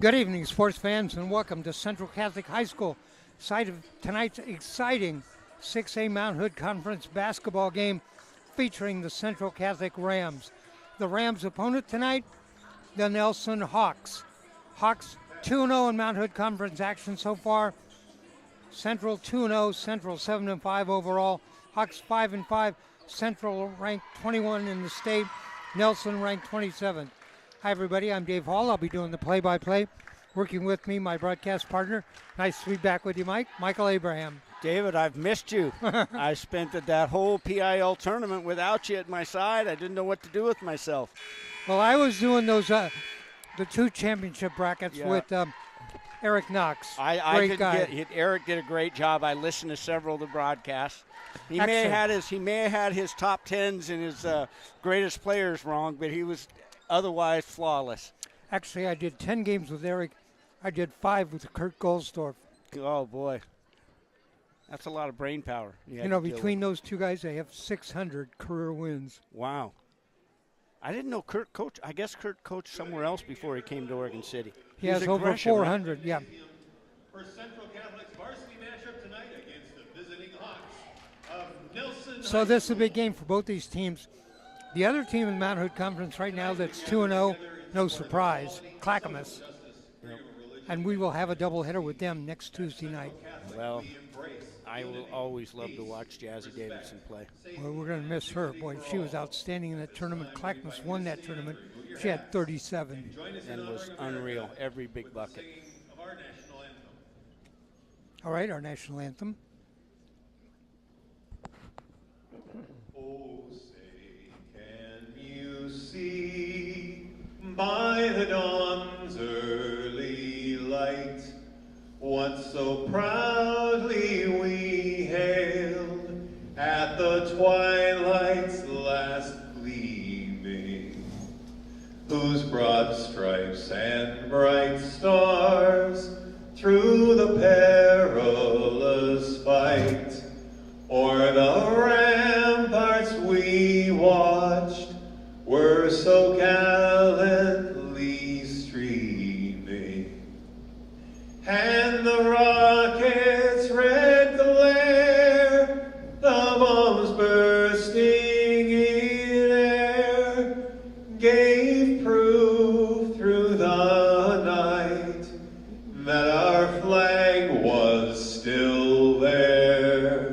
Good evening, sports fans, and welcome to Central Catholic High School, site of tonight's exciting 6A Mount Hood Conference basketball game featuring the Central Catholic Rams. The Rams' opponent tonight, the Nelson Hawks. Hawks 2-0 in Mount Hood Conference action so far. Central 2-0, Central 7-5 overall. Hawks 5-5, Central ranked 21 in the state, Nelson ranked 27th. Hi, everybody. I'm Dave Hall. I'll be doing the play-by-play. Working with me, my broadcast partner. Nice to be back with you, Mike. Michael Abraham. David, I've missed you. I spent that whole PIL tournament without you at my side. I didn't know what to do with myself. Well, I was doing those the two championship brackets with Eric Knox. Eric did a great job. I listened to several of the broadcasts. He may have had his top tens and his greatest players wrong, but he was otherwise flawless. Actually, I did 10 games with Eric. I did 5 with Kurt Goldstorff. Oh, boy. That's a lot of brain power. Between those two guys, they have 600 career wins. Wow. I didn't know Kurt coached. I guess Kurt coached somewhere else before he came to Oregon City. He has over 400, right? Yeah. For Central Catholic's varsity matchup tonight against the visiting Hawks of Nelson. So this is a big game for both these teams. The other team in Mount Hood Conference right now that's 2-0, no surprise, Clackamas. Yep. And we will have a doubleheader with them next Tuesday night. Well, I will always love to watch Jazzy Davidson play. Well, we're going to miss her. Boy, she was outstanding in that tournament. Clackamas won that tournament. She had 37. And was unreal, every big bucket. All right, our national anthem. See by the dawn's early light what so proudly we hailed at the twilight's last gleaming, whose broad stripes and bright stars through the perilous fight o'er the ramparts we watched were so gallantly streaming, and the rocket's red glare, the bombs bursting in air, gave proof through the night that our flag was still there.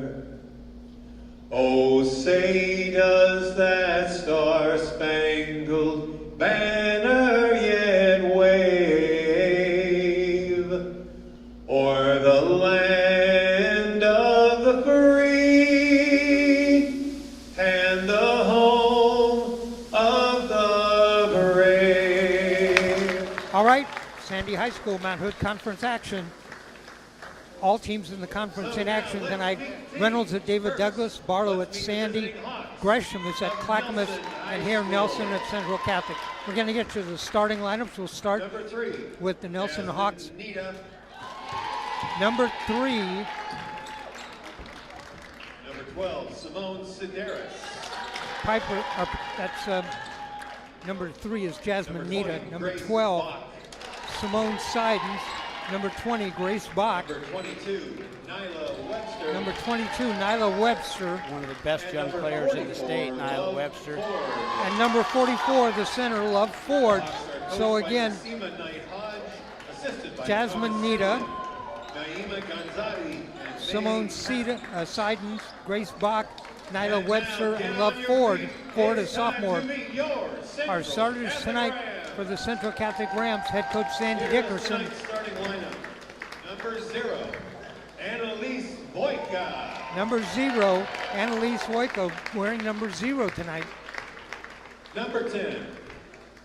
Oh, say does that star-spangled banner yet wave o'er the land of the free and the home of the brave. All right, Sandy High School, Mount Hood Conference action. All teams in the conference in action tonight. Reynolds at David Douglas, Barlow at Sandy, Gresham is at Clackamas, and here Nelson at Central Catholic. We're going to get to the starting lineups. We'll start with the Nelson Hawks. Number 3. Number 12, Simone Sideris. Piper, that's number 3 is Jasmine Nita. Number 12, Simone Seidens. Number 20, Grace Bach. Number 22, Nyla Webster. Number 22, Nyla Webster. One of the best young players in the state, Nyla Webster. And number 44, the center, Love Ford. So again, Jasmine Nita, Simone Seidens, Grace Bach, Nyla Webster, and Love Ford. Ford, a sophomore. Our starters tonight for the Central Catholic Rams, head coach Sandy Dickerson. Starting lineup. Number 0, Annalise Voika. Number 0, Annalise Voika, wearing number 0 tonight. Number 10,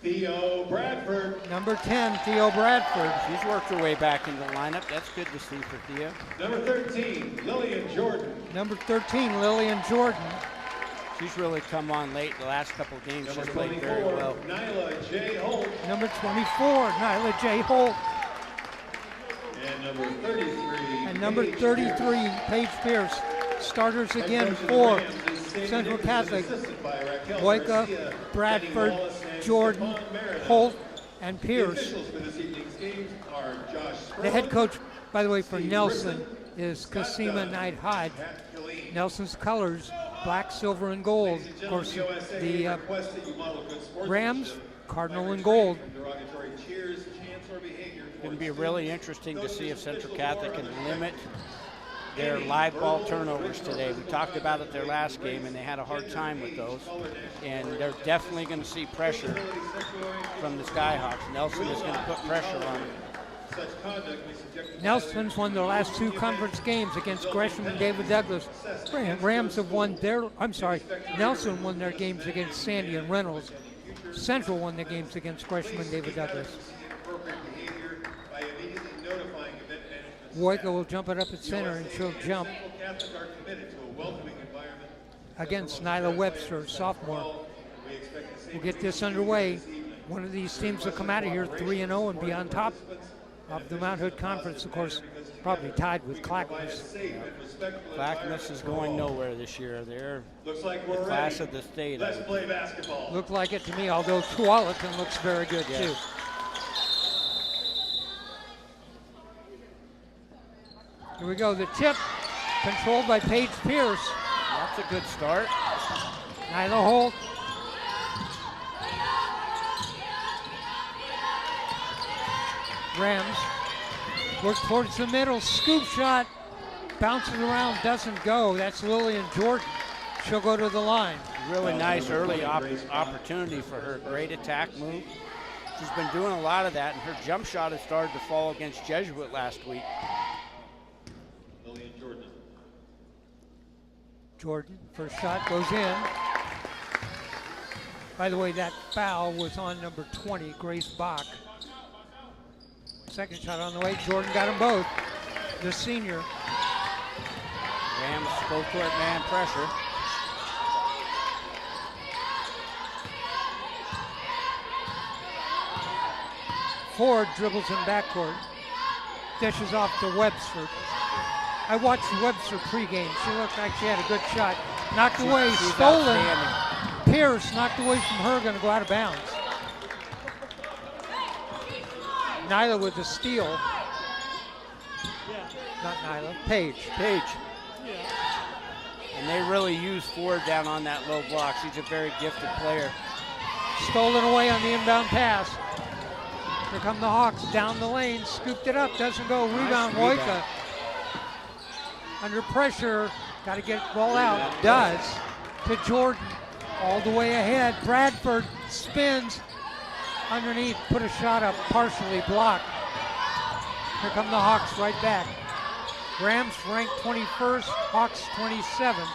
Theo Bradford. Number 10, Theo Bradford. She's worked her way back into the lineup. That's good to see for Theo. Number 13, Lillian Jordan. Number 13, Lillian Jordan. She's really come on late the last couple of games. Number She's played 24, very well. Nyla J. Holt. Number 24, Nyla J. Holt. And number 33. And number 33, Paige Pierce. Starters again for Central Catholic. Voika, Bradford, Jordan, Holt, and The Pierce. officials for this evening's games are Josh The head Sperling, coach, by the way, for Steve Nelson Griffin, is Scott Kasima Dunn, Knight Hyde. Pat Killeen. Nelson's colors, black, silver, and gold. Ladies and Of course, gentlemen, USA the requests that you model good sportsmanship Rams, by cardinal and refraining gold. from derogatory cheers, chants, or behavior It's going towards to be students, really interesting to see if Central coaches, Catholic officials, can or limit their live ball turnovers today. We talked about it their last game, and they had a hard time with those. And they're definitely going to see pressure from the Skyhawks. Nelson is going to put pressure on them. such conduct may subject them to Nelson's won their last 2 conference games against Gresham and David Douglas. Rams have won Nelson won their games against Sandy and Reynolds. Central won their games against Gresham and David Douglas. appropriate behavior by immediately notifying event management Woika will jump it up at center and she'll jump Central Catholic are committed to a welcoming environment. against Nyla Webster, sophomore. We expect the same We'll get this underway. One of these teams will come out of here 3-0 and be on top of the Mount Hood Conference, of course, probably tied with Clackamas. Clackamas is going nowhere this year. They're Looks like the we're class ready. of the state. Let's play basketball. Looked like it to me, although Tualatin looks very good Yes. too. Here we go, the tip controlled by Paige Pierce. That's a good start. Nyla Holt. Rams work towards the middle, scoop shot, bounces around, doesn't go. That's Lillian Jordan. She'll go to the line. Really nice early opportunity for her. Great attack move. She's been doing a lot of that, and her jump shot has started to fall against Jesuit last week. Lillian Jordan. Jordan, first shot goes in. By the way, that foul was on number 20, Grace Bach. Second shot on the way. Jordan got them both. The senior. Rams full court man pressure. Ford dribbles in backcourt. Dishes off to Webster. I watched Webster pregame. She looked like she had a good shot. Knocked away, She's stolen. outstanding. Pierce knocked away from her, going to go out of bounds. Nyla with the steal. Not Nyla, Paige. Paige. And they really use Ford down on that low block. She's a very gifted player. Stolen away on the inbound pass. Here come the Hawks down the lane, scooped it up, doesn't go. Rebound, Nice Woika. rebound. Under pressure, got to get ball out. Does to Jordan, all the way ahead. Bradford spins underneath, put a shot up, partially blocked. Here come the Hawks right back. Rams ranked 21st, Hawks 27.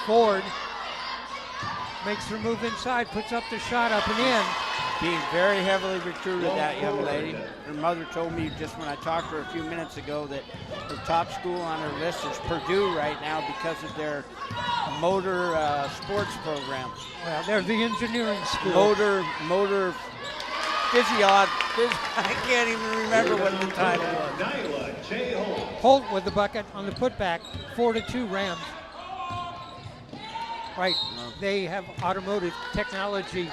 Ford makes her move inside, puts up the shot up and in. Being very heavily recruited, that young lady. Her mother told me just when I talked to her a few minutes ago that the top school on her list is Purdue right now because of their motor sports program. Well, they're the engineering school. Motor I can't even remember what the title was. Nyla J. Holt. Holt with the bucket on the putback, 4-2 Rams. Right, they have automotive technology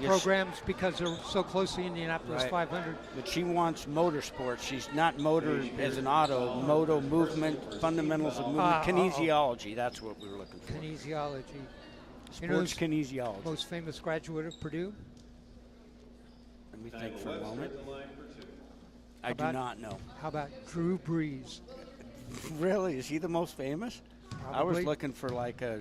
Yes. programs because they're so close to the Indianapolis Right. 500. But she wants motorsports. She's not motor as an auto. Moto movement, fundamentals of movement, kinesiology. That's what we were looking for. Kinesiology. You know Sports who's kinesiology. most famous graduate of Purdue? Let me think for a Webster moment. at the line for two. I do about- not know. How about Drew Brees? Really? Is he the most famous? I was Probably. looking for like a,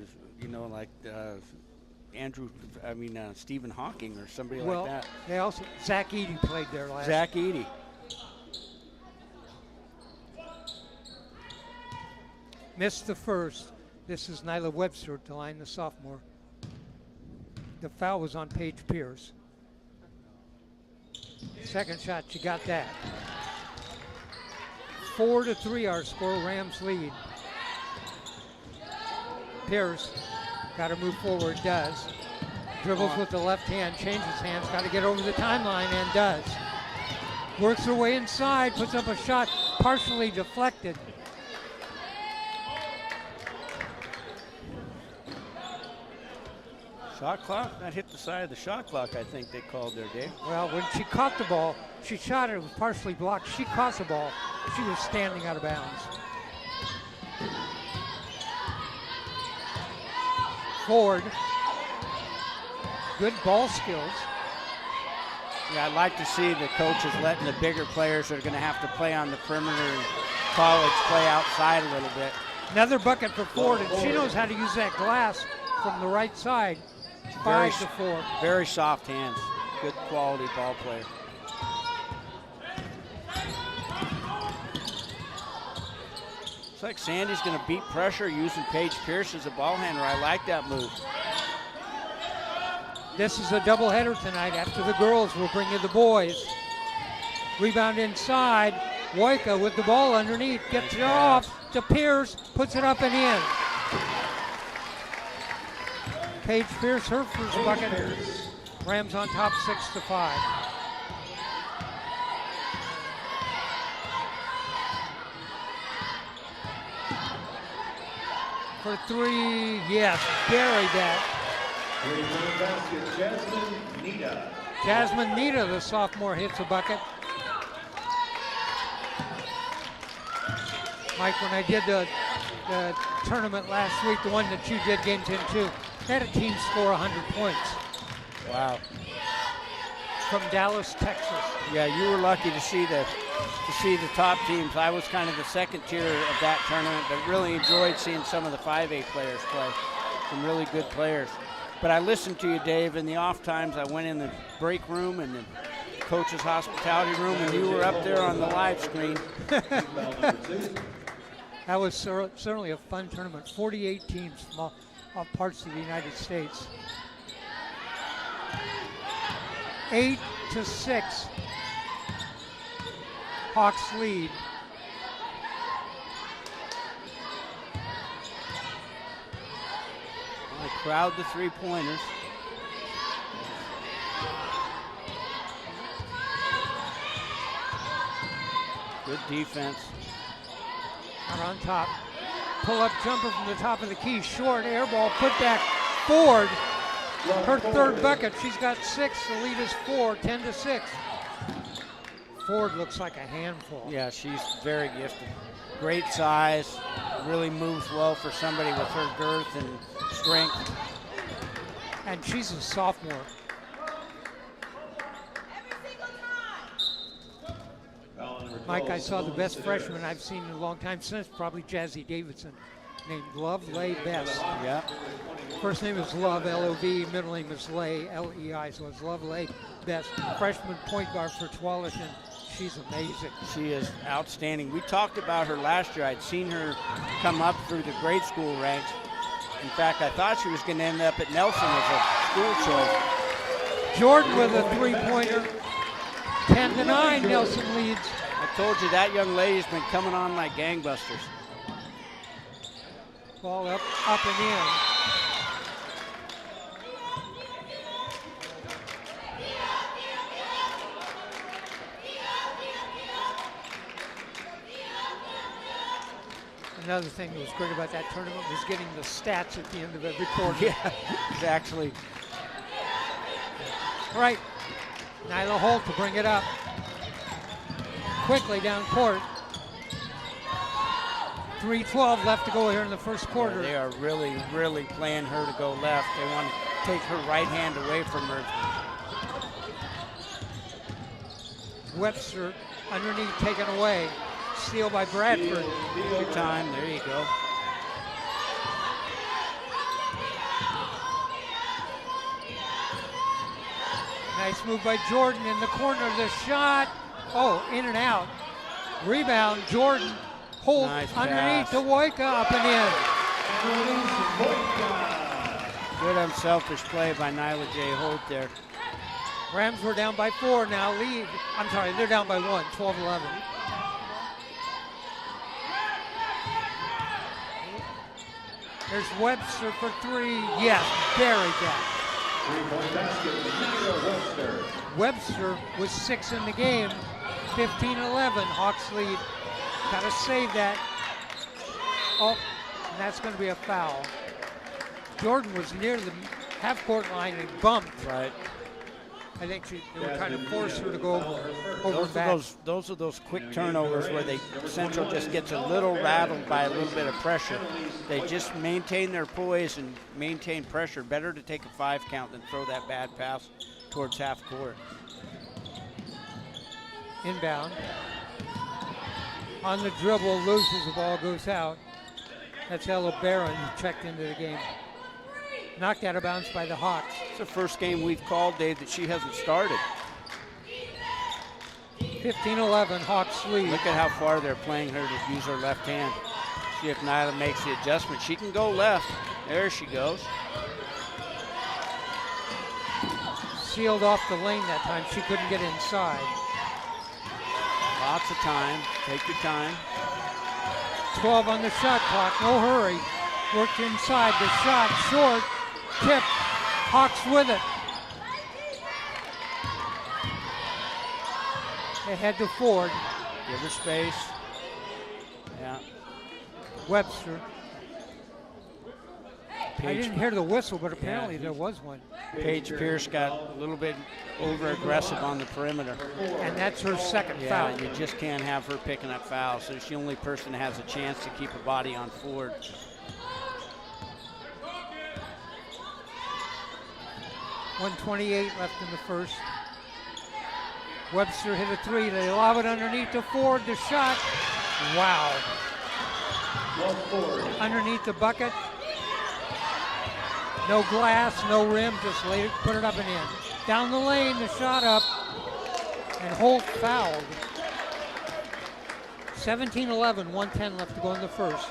Stephen Hawking or somebody Well, like that. they also, Zach Eady played there last. Zach Eady. Missed the first. This is Nyla Webster to line the sophomore. The foul was on Paige Pierce. Second shot, she got that. 4-3 our score, Rams lead. Pierce got to move forward, does. Dribbles with the left hand, changes hands, got to get over the timeline and does. Works her way inside, puts up a shot, partially deflected. Shot clock? That hit the side of the shot clock, I think they called there, Dave. Well, when she caught the ball, she shot it, it was partially blocked. She caught the ball, she was standing out of bounds. Ford, good ball skills. Yeah, I'd like to see the coaches letting the bigger players that are going to have to play on the perimeter in college play outside a little bit. Another bucket for Ford, and she knows how to use that glass from the right side. 5-4. Very soft hands. Good quality ball player. Looks like Sandy's going to beat pressure using Paige Pierce as a ball handler. I like that move. This is a doubleheader tonight. After the girls, we'll bring you the boys. Rebound inside. Woika with the ball underneath. Gets it off to Pierce. Puts it up and in. Paige Pierce, her first bucket. Rams on top 6-5. For three, yes, buried that. Jasmine Nita, the sophomore, hits a bucket. Mike, when I did the tournament last week, the one that you did, Game 10-2, they had a team score 100 points. Wow. From Dallas, Texas. Yeah, you were lucky to see the top teams. I was kind of the second tier of that tournament, but really enjoyed seeing some of the 5A players play. Some really good players. But I listened to you, Dave, in the off times. I went in the break room and the coach's hospitality room, and you were up there on the live screen. That was certainly a fun tournament. 48 teams from all parts of the United States. 8-6. Hawks lead. They crowd the three-pointers. Good defense. Out on top. Pull-up jumper from the top of the key. Short air ball. Put back. Ford. Her third bucket. She's got 6. The lead is 4. 10-6. Ford looks like a handful. Yeah, she's very gifted. Great size. Really moves well for somebody with her girth and strength. And she's a sophomore. Mike, I saw the best freshman I've seen in a long time since, probably Jazzy Davidson, named Lovely Best. Yeah. First name is Love, L-O-V. Middle name is Lay, L-E-I. So it's Lovely Best. Freshman point guard for Tualatin. She's amazing. She is outstanding. We talked about her last year. I'd seen her come up through the grade school ranks. In fact, I thought she was going to end up at Nelson as a school choice. Jordan with a three-pointer. 10-9, Nelson leads. I told you that young lady's been coming on like gangbusters. Ball up and in. Another thing that was great about that tournament was getting the stats at the end of every quarter. Yeah, exactly. Right. Nyla Holt to bring it up. Quickly down court. 3:12 left to go here in the first quarter. Yeah, they are really, really playing her to go left. They want to take her right hand away from her. Webster underneath, taken away. Steal by Bradford. Good time. There you go. Nice move by Jordan in the corner. The shot. Oh, in and out. Rebound. Jordan. Holt Nice underneath pass. to Woika, up and in. Good unselfish play by Nyla J. Holt there. Rams were down by 4 now. Lead. I'm sorry, they're down by 1. 12-11. There's Webster for 3. Yes, buried that. Webster was 6 in the game. 15-11. Hawks lead. Got to save that. Oh, and that's going to be a foul. Jordan was near the half-court line and bumped. Right. I think they were trying to force her to go over and back. Those are those quick turnovers where Central just gets a little rattled by a little bit of pressure. They just maintain their poise and maintain pressure. Better to take a 5 count than throw that bad pass towards half court. Inbound. On the dribble, loses the ball, goes out. That's Ella Barron who checked into the game. Knocked out of bounds by the Hawks. It's the first game we've called, Dave, that she hasn't started. 15-11, Hawks lead. Look at how far they're playing her to use her left hand. See if Nyla makes the adjustment. She can go left. There she goes. Sealed off the lane that time. She couldn't get inside. Lots of time. Take your time. 12 on the shot clock. No hurry. Worked inside. The shot short. Tip. Hawks with it. They head to Ford. Give her space. Yeah. Webster. I Paige, didn't hear the whistle, but apparently there was one. Paige Pierce got a little bit over-aggressive on the perimeter. And that's her second Yeah, foul. you just can't have her picking up fouls. So she's the only person that has a chance to keep a body on Ford. .128 left in the first. Webster hit a three. They lob it underneath to Ford. The shot. Wow. Underneath the bucket. No glass, no rim, just put it up and in. Down the lane, the shot up, and Holt fouled. 17-11, 1:10 left to go in the first.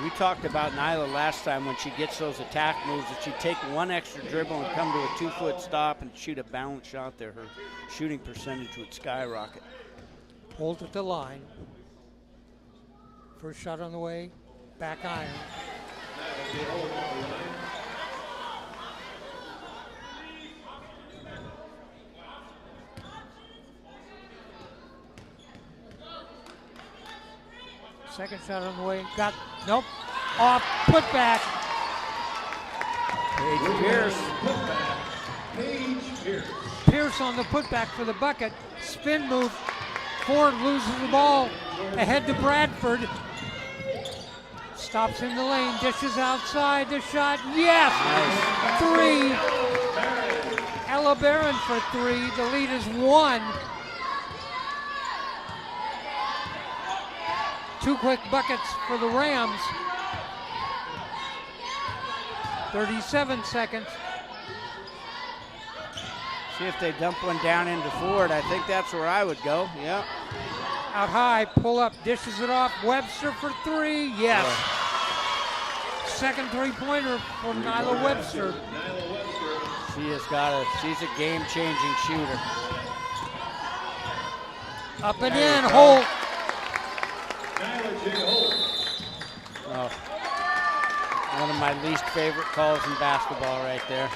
We talked about Nyla last time when she gets those attack moves that she'd take one extra dribble and come to a 2-foot stop and shoot a balanced shot there. Her shooting percentage would skyrocket. Holt at the line. First shot on the way, back iron. Second shot on the way. Nope. Off. Put back. Paige Pierce. Paige Pierce. Pierce on the putback for the bucket. Spin move. Ford loses the ball. Ahead to Bradford. Stops in the lane. Dishes outside. The shot. Yes. Nice. 3. Ella Barron for 3. The lead is 1. 2 quick buckets for the Rams. 37 seconds. See if they dump one down into Ford. I think that's where I would go. Yep. Out high, pull up, dishes it off. Webster for 3. Yes. Yeah. Second three-pointer for Nyla Webster. She's a game-changing shooter. Up and in, Holt. Nyla J. Holt. Oh, one of my least favorite calls in basketball right there.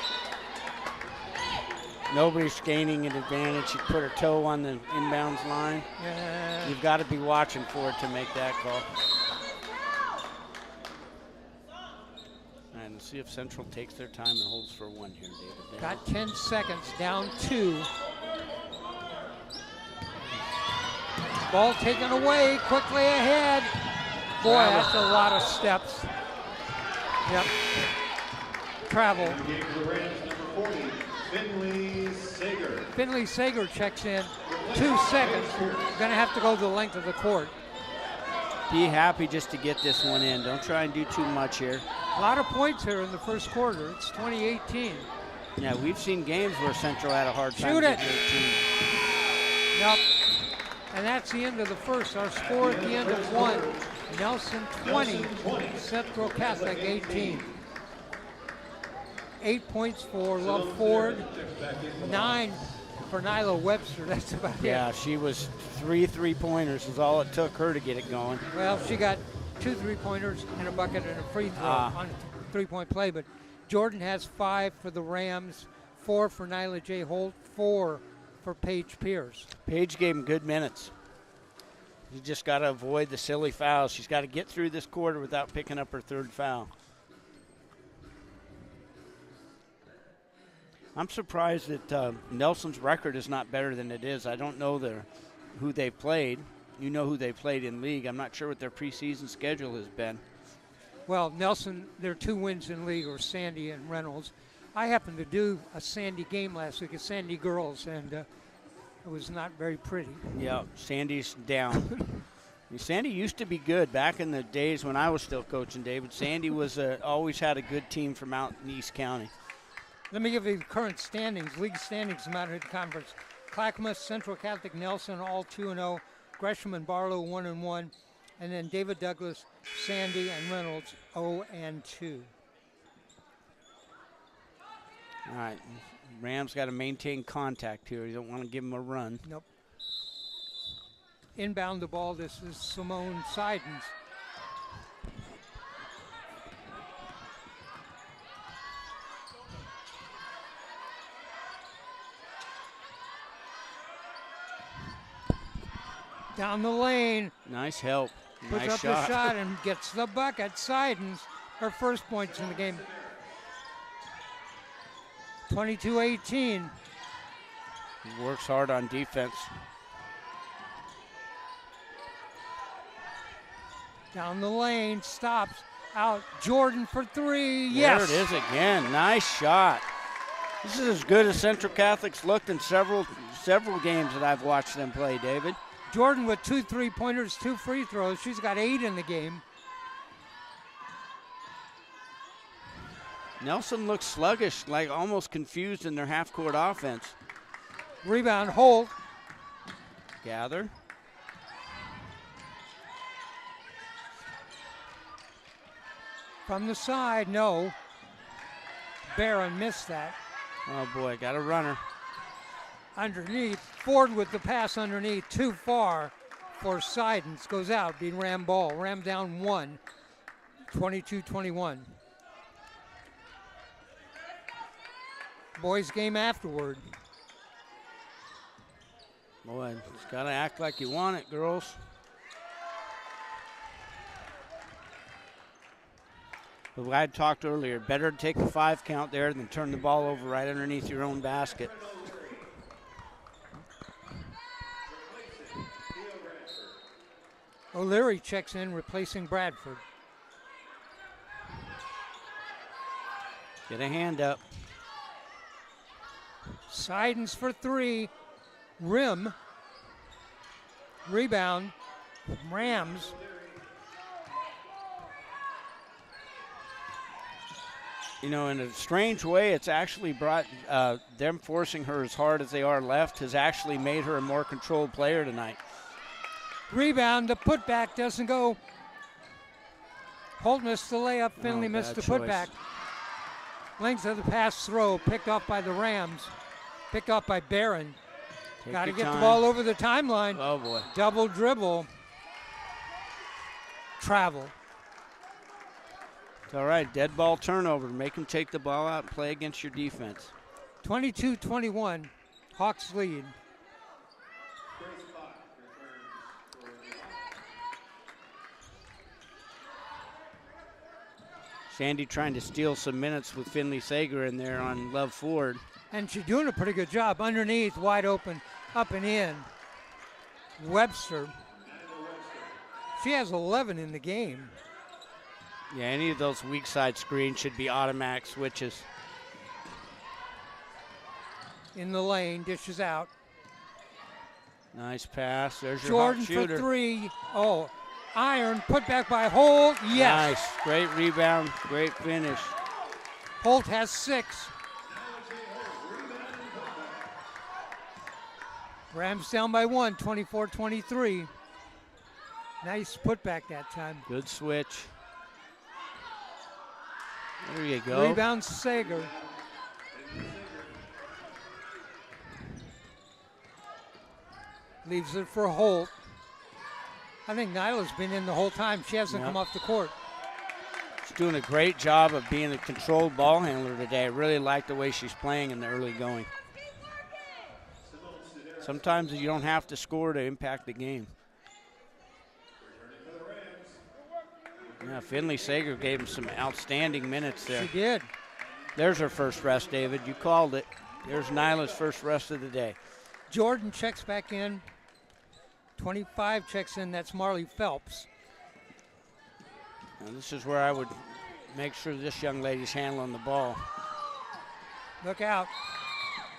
Nobody's gaining an advantage. She put her toe on the inbounds line. Yeah. You've got to be watching for it to make that call. And see if Central takes their time and holds for 1 here, David. Got 10 seconds, down 2. Ball taken away, quickly ahead. Boy, that's a lot of steps. Yep. Travel. Game for the Rams, number 40, Finley Sager. Finley Sager checks in. 2 seconds. Gonna have to go the length of the court. Be happy just to get this one in. Don't try and do too much here. A lot of points here in the first quarter. It's 2018. Yeah, we've seen games where Central had a hard time. Shoot it. getting their team. Yep. And that's the end of the first. Our score at the end of 1. Nelson 20, Central Catholic 18. 8 points for Love Ford, 9 for Nyla Webster. That's about it. Yeah, she was 3 3-pointers is all it took her to get it going. Well, she got 2 3-pointers and a bucket and a free throw on a 3-point play. But Jordan has 5 for the Rams, 4 for Nyla J. Holt, 4 for Paige Pierce. Paige gave him good minutes. You just got to avoid the silly fouls. She's got to get through this quarter without picking up her 3rd foul. I'm surprised that Nelson's record is not better than it is. I don't know who they played. You know who they played in league. I'm not sure what their preseason schedule has been. Well, Nelson, their 2 wins in league are Sandy and Reynolds. I happened to do a Sandy game last week, a Sandy girls, and it was not very pretty. Yeah, Sandy's down. Sandy used to be good back in the days when I was still coaching, David. Sandy was always had a good team from out in East County. Let me give you the current standings, league standings in Mountain Hood Conference. Clackamas, Central Catholic, Nelson, all 2-0. Gresham and Barlow, 1-1. And then David Douglas, Sandy, and Reynolds, 0-2. All right. Rams got to maintain contact here. You don't want to give them a run. Nope. Inbound the ball, this is Simone Seidens. Down the lane. Nice help. Puts nice up shot. the shot and gets the bucket. Seidens, her first points in the game. 22-18. He works hard on defense. Down the lane, stops, out. Jordan for 3. Yes. There it is again. Nice shot. This is as good as Central Catholic's looked in several games that I've watched them play, David. Jordan with 2 3-pointers, 2 free throws. She's got 8 in the game. Nelson looks sluggish, like almost confused in their half-court offense. Rebound, Holt. Gather. From the side, no. Barron missed that. Oh, boy, got a runner. Underneath, Ford with the pass underneath, too far for Seidens. Goes out, being Ram ball. Ram down 1, 22-21. Boys game afterward. Boy, it's got to act like you want it, girls. But I had talked earlier, better to take a 5 count there than turn the ball over right underneath your own basket. O'Leary checks in, replacing Bradford. Get a hand up. Seidens for 3. Rim. Rebound. Rams. You know, in a strange way, it's actually brought them forcing her as hard as they are left has actually made her a more controlled player tonight. Rebound, the putback doesn't go. Holt missed the layup, Finley missed the putback. Length of the pass throw, picked off by the Rams. Picked off by Barron. Got to get the ball over the timeline. Oh, boy. Double dribble. Travel. It's all right, dead ball turnover. Make them take the ball out and play against your defense. 22-21, Hawks lead. Sandy trying to steal some minutes with Finley Sager in there on Love Ford. And she's doing a pretty good job. Underneath, wide open, up and in. Webster. She has 11 in the game. Yeah, any of those weak side screens should be automatic switches. In the lane, dishes out. Nice pass. There's your Jordan hot shooter. for 3. Oh, iron, put back by Holt. Yes. Nice. Great rebound. Great finish. Holt has 6. Rams down by 1, 24-23. Nice putback that time. Good switch. There you go. Rebound Sager. Leaves it for Holt. I think Nyla's been in the whole time. She hasn't come off the court. She's doing a great job of being a controlled ball handler today. I really like the way she's playing in the early going. Sometimes you don't have to score to impact the game. Yeah, Finley Sager gave him some outstanding minutes there. She did. There's her first rest, David. You called it. There's Nyla's first rest of the day. Jordan checks back in. 25 checks in. That's Marley Phelps. And this is where I would make sure this young lady's handling the ball. Look out.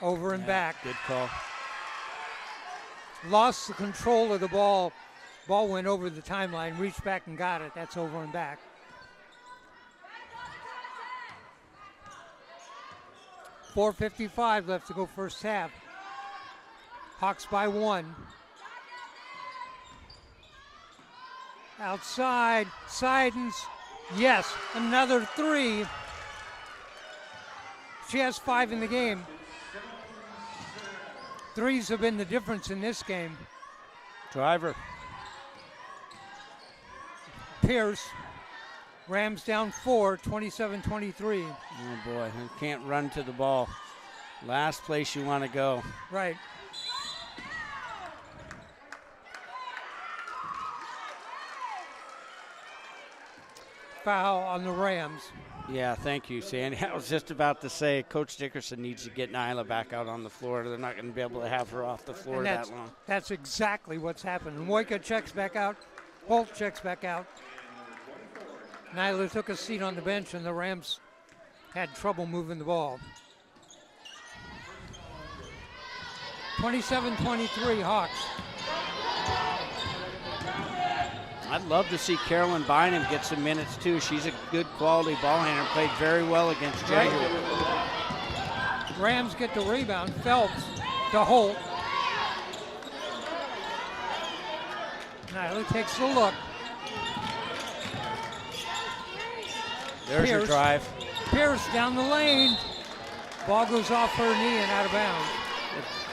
Over and back. Good call. Lost the control of the ball. Ball went over the timeline, reached back and got it. That's over and back. .4:55 left to go first half. Hawks by 1. Outside, Seidens. Yes, another 3. She has 5 in the game. Threes have been the difference in this game. Driver. Pierce. Rams down 4, 27-23. Oh boy, you can't run to the ball. Last place you want to go. Right. Foul on the Rams. Yeah, thank you, Sandy. I was just about to say Coach Dickerson needs to get Nyla back out on the floor. They're not going to be able to have her off the floor that long. That's exactly what's happened. And Woika checks back out. Holt checks back out. Nyla took a seat on the bench, and the Rams had trouble moving the ball. 27-23 Hawks. I'd love to see Carolyn Bynum get some minutes too. She's a good quality ball handler, played very well against Jesuit. Rams get the rebound. Phelps to Holt. Nyla takes the look. There's your drive. Pierce down the lane. Ball goes off her knee and out of bounds.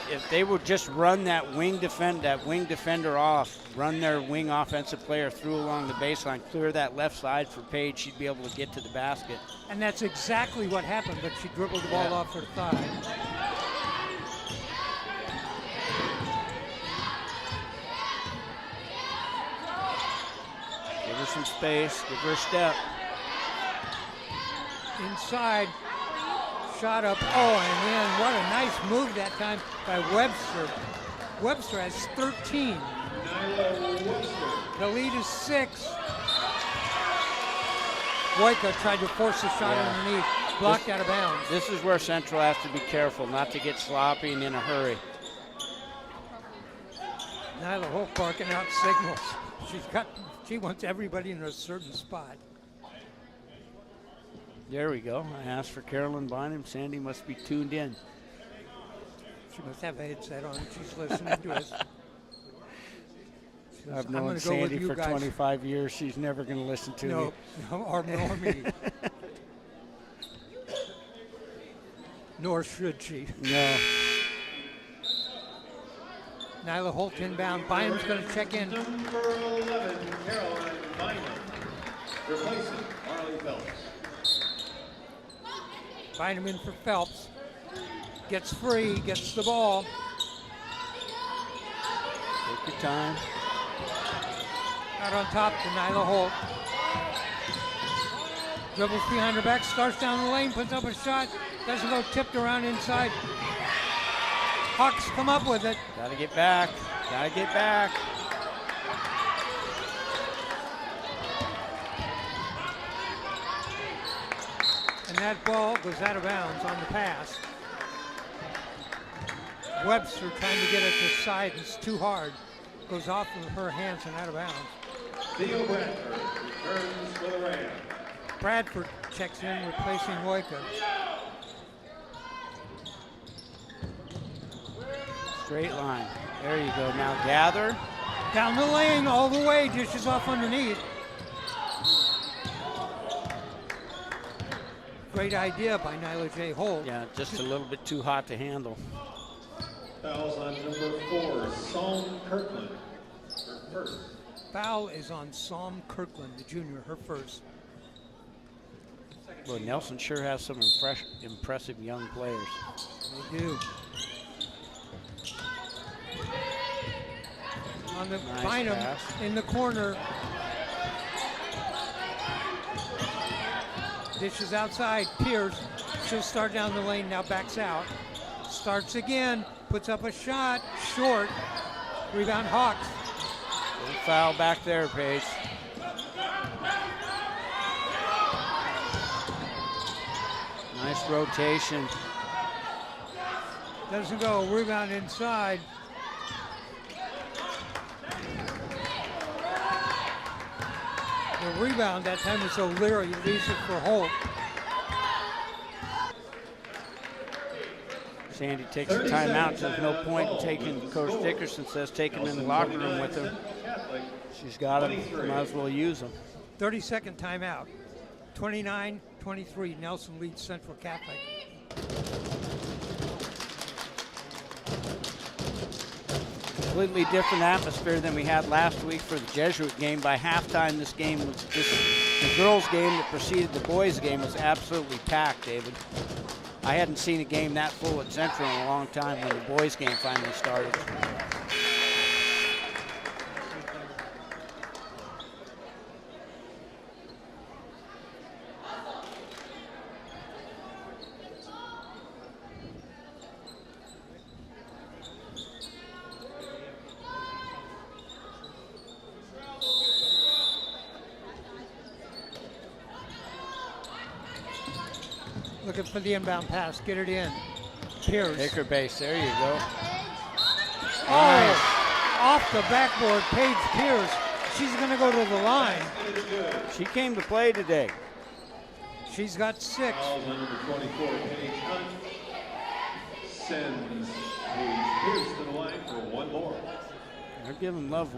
If they would just run that wing defender off, run their wing offensive player through along the baseline, clear that left side for Paige, she'd be able to get to the basket. And that's exactly what happened, but she dribbled the ball off her thigh. Give her some space, give her a step. Inside, shot up, and then what a nice move that time by Webster. Webster has 13. The lead is 6. Woika tried to force a shot underneath, blocked out of bounds. This is where Central has to be careful not to get sloppy and in a hurry. Nyla Holt barking out signals. She wants everybody in a certain spot. There we go. I asked for Carolyn Bynum. Sandy must be tuned in. She must have a headset on. She's listening to us. I've known Sandy for 25 years. She's never going to listen to me. No, or me. Nor should she. No. Nyla Holt inbound. Bynum's going to check in. Number 11, Caroline Bynum, replacing Marley Phelps. Bynum in for Phelps. Gets free, gets the ball. Take your time. Out on top to Nyla Holt. Dribbles behind her back, starts down the lane, puts up a shot. Doesn't go, tipped around inside. Hawks come up with it. Gotta get back. Gotta get back. And that ball goes out of bounds on the pass. Webster trying to get it to side. It's too hard. Goes off of her hands and out of bounds. Theo Bradford returns for the Rams. Bradford checks in, replacing Woika. Straight line. There you go. Now gather. Down the lane, all the way, dishes off underneath. Great idea by Nyla J. Holt. Yeah, just a little bit too hot to handle. Fouls on number 4, Psalm Kirkland, her first. Foul is on Psalm Kirkland, the junior, her first. Well, Nelson sure has some impressive young players. They do. On the Nice Bynum pass. in the corner. Dishes outside. Pierce. She'll start down the lane, now backs out. Starts again, puts up a shot, short. Rebound Hawks. Little foul back there, Paige. Nice rotation. Doesn't go. Rebound inside. The rebound that time was O'Leary. He leaves it for Holt. Sandy takes a timeout. There's no point in taking, Coach Dickerson says, taking him in the locker room with him. She's got him. Might as well use him. 30-second timeout. 29-23. Nelson leads Central Catholic. Completely different atmosphere than we had last week for the Jesuit game. By halftime, this game was just the girls' game that preceded the boys' game was absolutely packed, David. I hadn't seen a game that full at Central in a long time when the boys' game finally started. Looking for the inbound pass. Get it in. Pierce. Take her base. There you go. Oh, Nice. off the backboard. Paige Pierce. She's going to go to the line. She came to play today. She's got 6. Fouls on number 24, Paige Hunt. Sends Paige Pierce to the line for one more. They're giving Love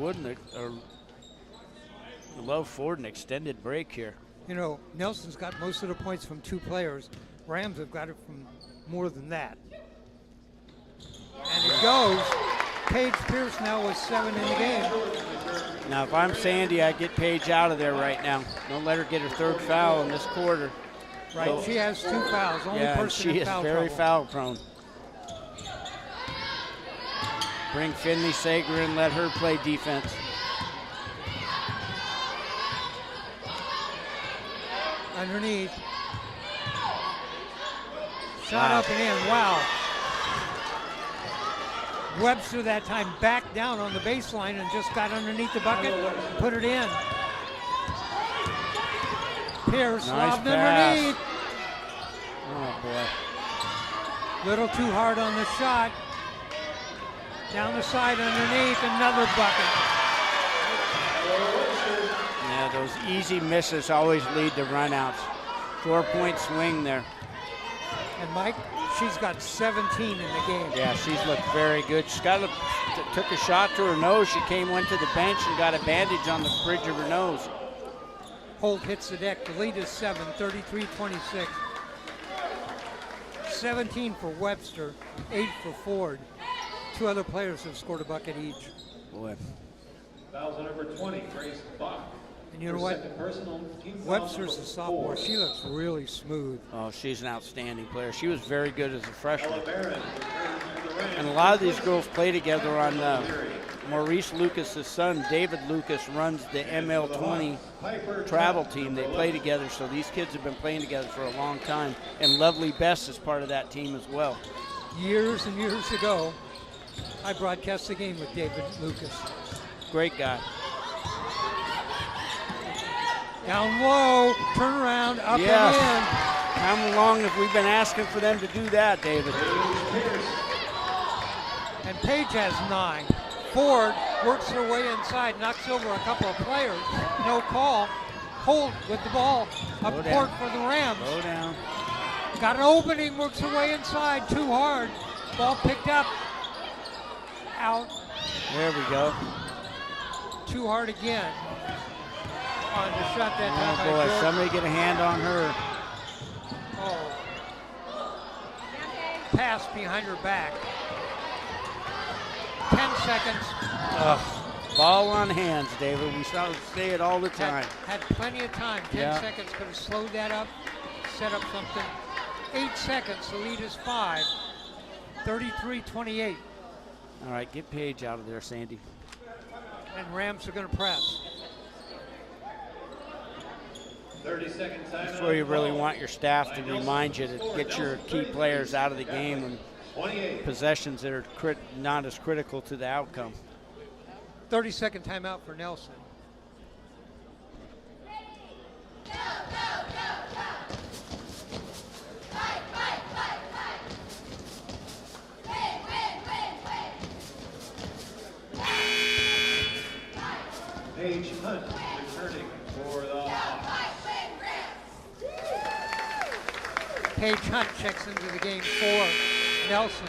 Ford an extended break here. You know, Nelson's got most of the points from 2 players. Rams have got it from more than that. And it goes. Paige Pierce now with 7 in the game. Now, if I'm Sandy, I'd get Paige out of there right now. Don't let her get her 3rd foul in this quarter. Right, So- she has 2 fouls. Only Yeah, and person she in is foul very trouble. foul prone. Bring Finley Sager in, let her play defense. Underneath. Shot Wow. up and in. Wow. Webster that time backed down on the baseline and just got underneath the bucket, put it in. Pierce Nice lobbed pass. underneath. Oh, boy. Little too hard on the shot. Down the side underneath, another bucket. Yeah, those easy misses always lead to runouts. 4-point swing there. And Mike, she's got 17 in the game. Yeah, she's looked very good. She took a shot to her nose. She went to the bench and got a bandage on the bridge of her nose. Holt hits the deck. The lead is 7, 33-26. 17 for Webster, 8 for Ford. 2 other players have scored a bucket each. Boy. Fouls on number 20, Grace Bach. And you know Her what? second personal, team foul Webster's a number sophomore. 4. She looks really smooth. Oh, she's an outstanding player. She was very good as a freshman. Ella Barron returns to the Rams. And a lot of these girls play together on Maurice Lucas's son, David Lucas, runs the ML20 travel team. They play together, so these kids have been playing together for a long time. And Lovely Best is part of that team as well. Years and years ago, I broadcast the game with David Lucas. Great guy. Down low, turn around, up Yes. and How long have we been asking for them to do that, David? in. And Paige has 9. Ford works her way inside, knocks over a couple of players. No call. Holt with the ball. Up Go court down. for the Rams. Go down. Got an opening, works her way inside. Too hard. Ball picked up. Out. There we go. Too hard again. On the shot that time Oh by boy, Jordan. somebody get a hand on her. Oh. Pass behind her back. 10 seconds. Ball on hands, David. We say it all the time. Had plenty of time. 10 Yeah. seconds. Could have slowed that up. Set up something. 8 seconds. The lead is 5. 33-28. All right, get Paige out of there, Sandy. And Rams are going to press. 30-second timeout. That's where you really want your staff to remind you to get your key players out of the game when possessions that are not as critical to the outcome. 30-second timeout for Nelson. Paige Hunt returning for the Hawks. Paige Hunt checks into the game for Nelson.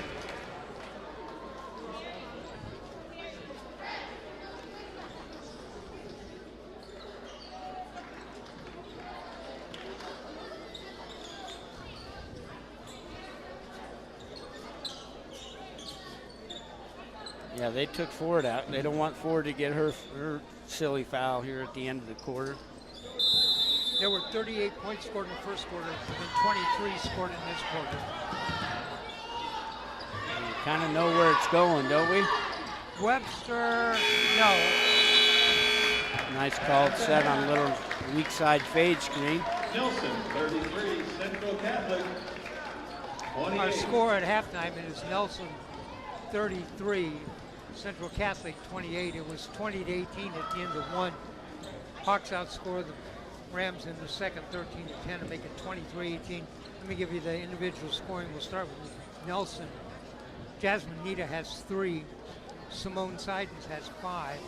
Yeah, they took Ford out. They don't want Ford to get her silly foul here at the end of the quarter. There were 38 points scored in the first quarter and 23 scored in this quarter. We kind of know where it's going, don't we? Webster, no. Nice called set on a little weak side fade screen. Nelson, 33, Central Catholic, 28. Our score at halftime is Nelson 33, Central Catholic 28. It was 20-18 at the end of one. Hawks outscored the Rams in the second 13-10 to make it 23-18. Let me give you the individual scoring. We'll start with Nelson. Jasmine Nita has 3. Simone Seidens has 5.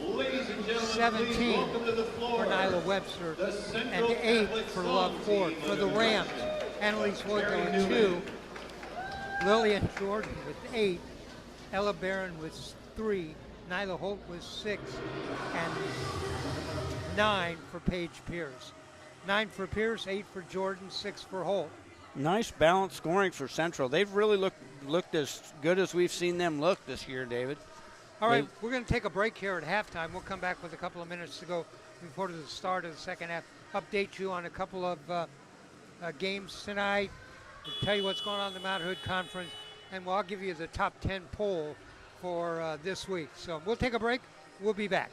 Ladies and gentlemen, 17 please welcome to the floor for Nyla Webster the and Central 8 Catholic for Song Love Ford. Team For under the Rams, direction Annalise Wood Terry with Newman. 2. Lillian Jordan with 8. Ella Barron with 3. Nyla Holt with 6. And 9 for Paige Pierce. 9 for Pierce, 8 for Jordan, 6 for Holt. Nice balanced scoring for Central. They've really looked as good as we've seen them look this year, David. All right, we're going to take a break here at halftime. We'll come back with a couple of minutes to go before the start of the second half. Update you on a couple of games tonight. We'll tell you what's going on in the Mount Hood Conference, and I'll give you the top 10 poll for this week. So we'll take a break. We'll be back.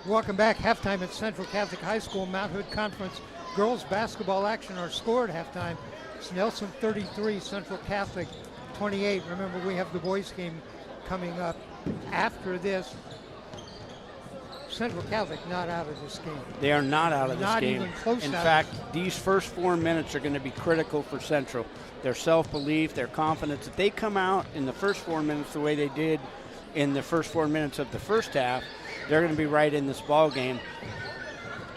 Welcome back. Halftime at Central Catholic High School Mount Hood Conference girls basketball action. Our score at halftime is Nelson 33, Central Catholic 28. Remember, we have the boys game coming up after this. Central Catholic not out of this game. They are not out of this game. Not even close. In fact, these first 4 minutes are going to be critical for Central. Their self-belief, their confidence. If they come out in the first 4 minutes the way they did in the first 4 minutes of the first half, they're going to be right in this ball game.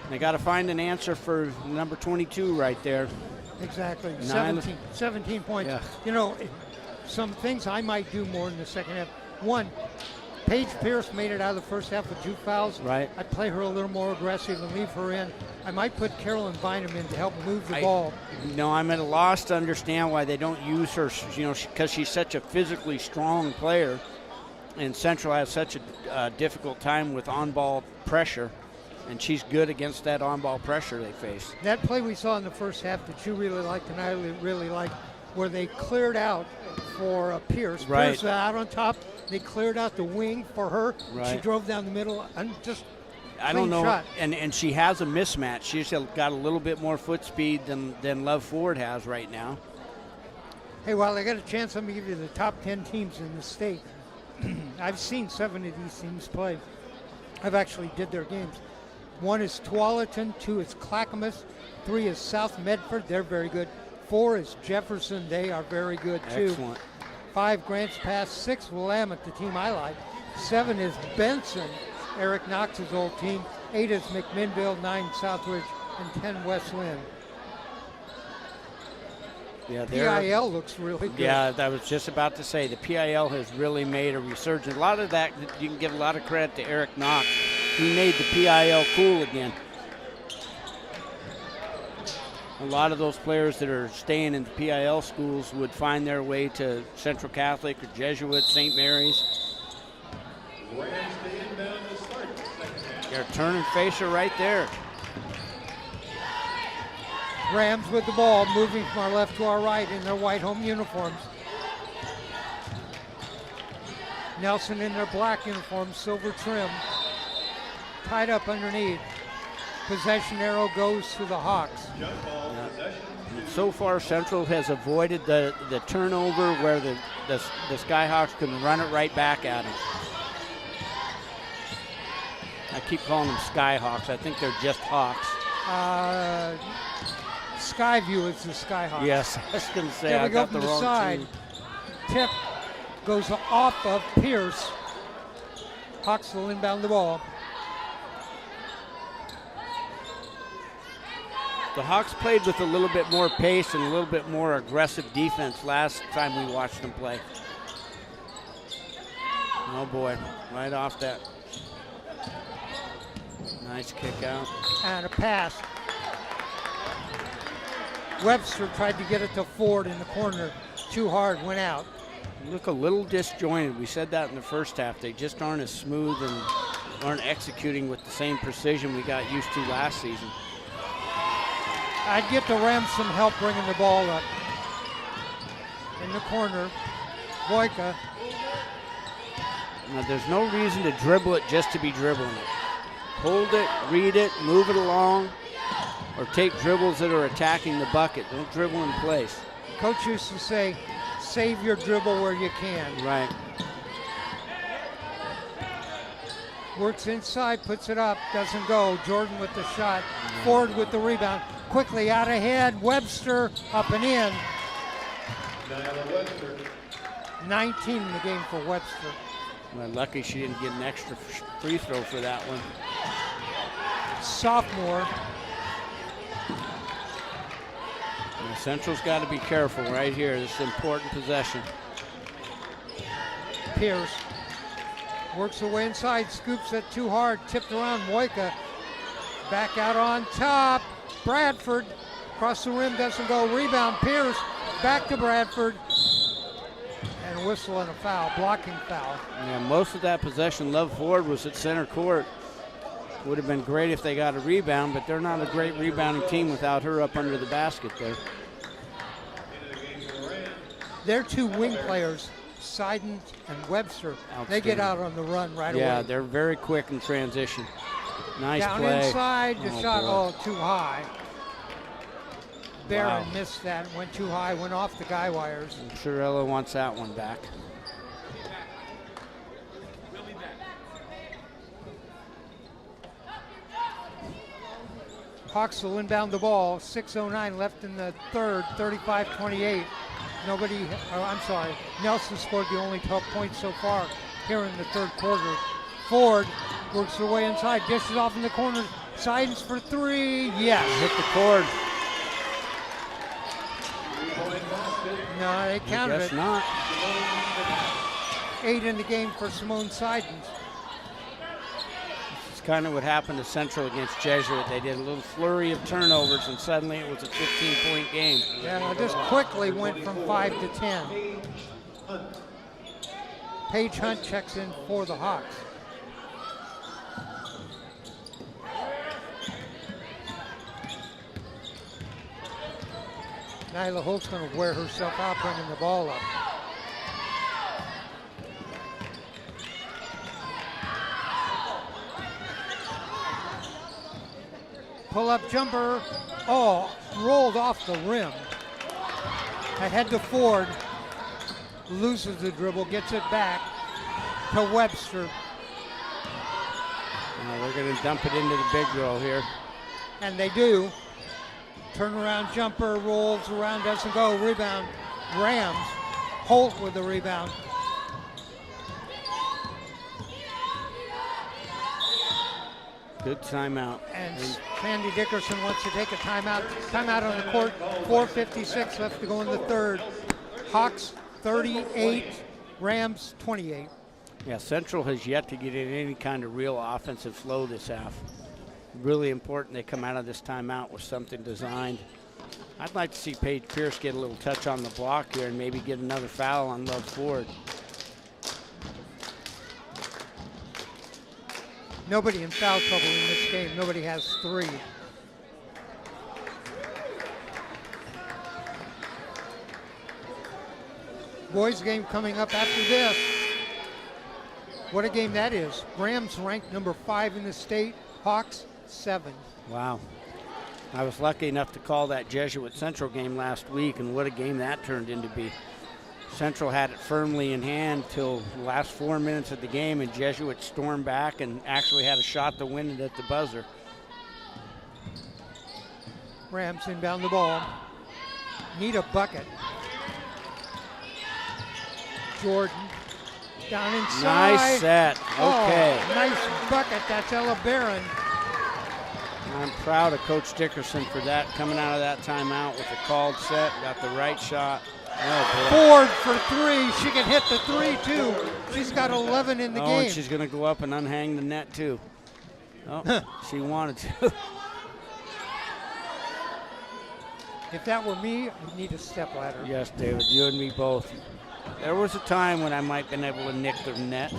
They got to find an answer for number 22 right there. Exactly. 17 points. Yeah. You know, some things I might do more in the second half. One, Paige Pierce made it out of the first half with 2 fouls. Right. I'd play her a little more aggressive and leave her in. I might put Carolyn Bynum in to help move the ball. No, I'm at a loss to understand why they don't use her, you know, because she's such a physically strong player, and Central has such a difficult time with on-ball pressure, and she's good against that on-ball pressure they face. That play we saw in the first half that you really liked and I really liked, where they cleared out for Pierce. Right. Pierce out on top. They cleared out the wing for her. Right. She drove down the middle and just I don't know, shot. and she has a mismatch. She's got a little bit more foot speed than Love Ford has right now. Hey, while I got a chance, let me give you the top 10 teams in the state. I've seen 7 of these teams play. I've actually did their games. 1 is Tualatin, 2 is Clackamas, 3 is South Medford, they're very good. 4 is Jefferson, they are very good too. Excellent. 5 Grants Pass, 6 Willamette, the team I like. 7 is Benson, Eric Knox's old team. 8 is McMinnville, 9 Southridge, and 10 West Lynn. Yeah, PIL looks really good. Yeah, I was just about to say the PIL has really made a resurgence. A lot of that, you can give a lot of credit to Eric Knox. He made the PIL cool again. A lot of those players that are staying in the PIL schools would find their way to Central Catholic or Jesuit, St. Mary's. Rams to inbound to start the second half. They're turn and face her right there. Rams with the ball, moving from our left to our right in their white home uniforms. Nelson in their black uniforms, silver trim. Tied up underneath. Possession arrow goes to the Hawks. Jump ball possession. So far, Central has avoided the turnover where the Skyhawks can run it right back at them. I keep calling them Skyhawks. I think they're just Hawks. Skyview is the Skyhawks. Yes, I was going to say There I we go got from the the wrong side. team. Tip goes off of Pierce. Hawks will inbound the ball. The Hawks played with a little bit more pace and a little bit more aggressive defense last time we watched them play. Oh boy, right off that. Nice kick out. And a pass. Webster tried to get it to Ford in the corner. Too hard, went out. Look a little disjointed. We said that in the first half. They just aren't as smooth and aren't executing with the same precision we got used to last season. I'd get the Rams some help bringing the ball up. In the corner, Boyka. Now, there's no reason to dribble it just to be dribbling it. Hold it, read it, move it along, or take dribbles that are attacking the bucket. Don't dribble in place. Coach used to say, save your dribble where you can. Right. Works inside, puts it up, doesn't go. Jordan with the shot. Ford with the rebound. Quickly out ahead. Webster up and in. Nyla Webster. 19 in the game for Webster. Well, lucky she didn't get an extra free throw for that one. Sophomore. And Central's got to be careful right here. This is an important possession. Pierce works away inside, scoops it too hard, tipped around. Moika back out on top. Bradford across the rim, doesn't go. Rebound, Pierce back to Bradford. And whistle and a foul, blocking foul. Yeah, most of that possession, Love Ford was at center court. Would have been great if they got a rebound, but they're not a great rebounding team without her up under the basket there. Their two wing players, Seidens and Webster. They get out on the run right away. Yeah, they're very quick in transition. Nice down play. Inside, the shot, boy. too high. Barron Wow. missed that, went too high, went off the guy wires. Cirillo wants that one back. Hawks will inbound the ball. 6:09 left in the third, 35-28. Nelson scored the only 12 points so far here in the third quarter. Ford works her way inside, dishes off in the corner. Seidens for three, yes. Hit the cord. No, they counted Guess it. not. 8 in the game for Simone Seidens. It's kind of what happened to Central against Jesuit. They did a little flurry of turnovers, and suddenly it was a 15-point game. Yeah, it just quickly went from 5 to 10. Paige Hunt checks in for the Hawks. Nyla Holt's going to wear herself out bringing the ball up. Pull-up jumper. Rolled off the rim. Ahead to Ford. Loses the dribble, gets it back to Webster. They're going to dump it into the big girl here. And they do. Turnaround jumper, rolls around, doesn't go. Rebound, Rams. Holt with the rebound. Good timeout. And Sandy Dickerson wants to take a timeout. Timeout on the court. 4:56 left to go in the third. Hawks 38, Rams 28. Yeah, Central has yet to get in any kind of real offensive flow this half. Really important they come out of this timeout with something designed. I'd like to see Paige Pierce get a little touch on the block here and maybe get another foul on Love Ford. Nobody in foul trouble in this game. Nobody has 3. Boys game coming up after this. What a game that is. Rams ranked number 5 in the state. Hawks 7. Wow. I was lucky enough to call that Jesuit Central game last week, and what a game that turned into be. Central had it firmly in hand till the last 4 minutes of the game, and Jesuit stormed back and actually had a shot to win it at the buzzer. Rams inbound the ball. Need a bucket. Jordan down inside. Nice set. Okay. Nice bucket. That's Ella Barron. I'm proud of Coach Dickerson for that, coming out of that timeout with a called set, got the right shot. Oh, Ford for 3. She can hit the 3 too. She's got 11 in the game. And she's going to go up and unhang the net too. Oh, she wanted to. If that were me, I'd need a step ladder. Yes, David, you and me both. There was a time when I might have been able to nick the net.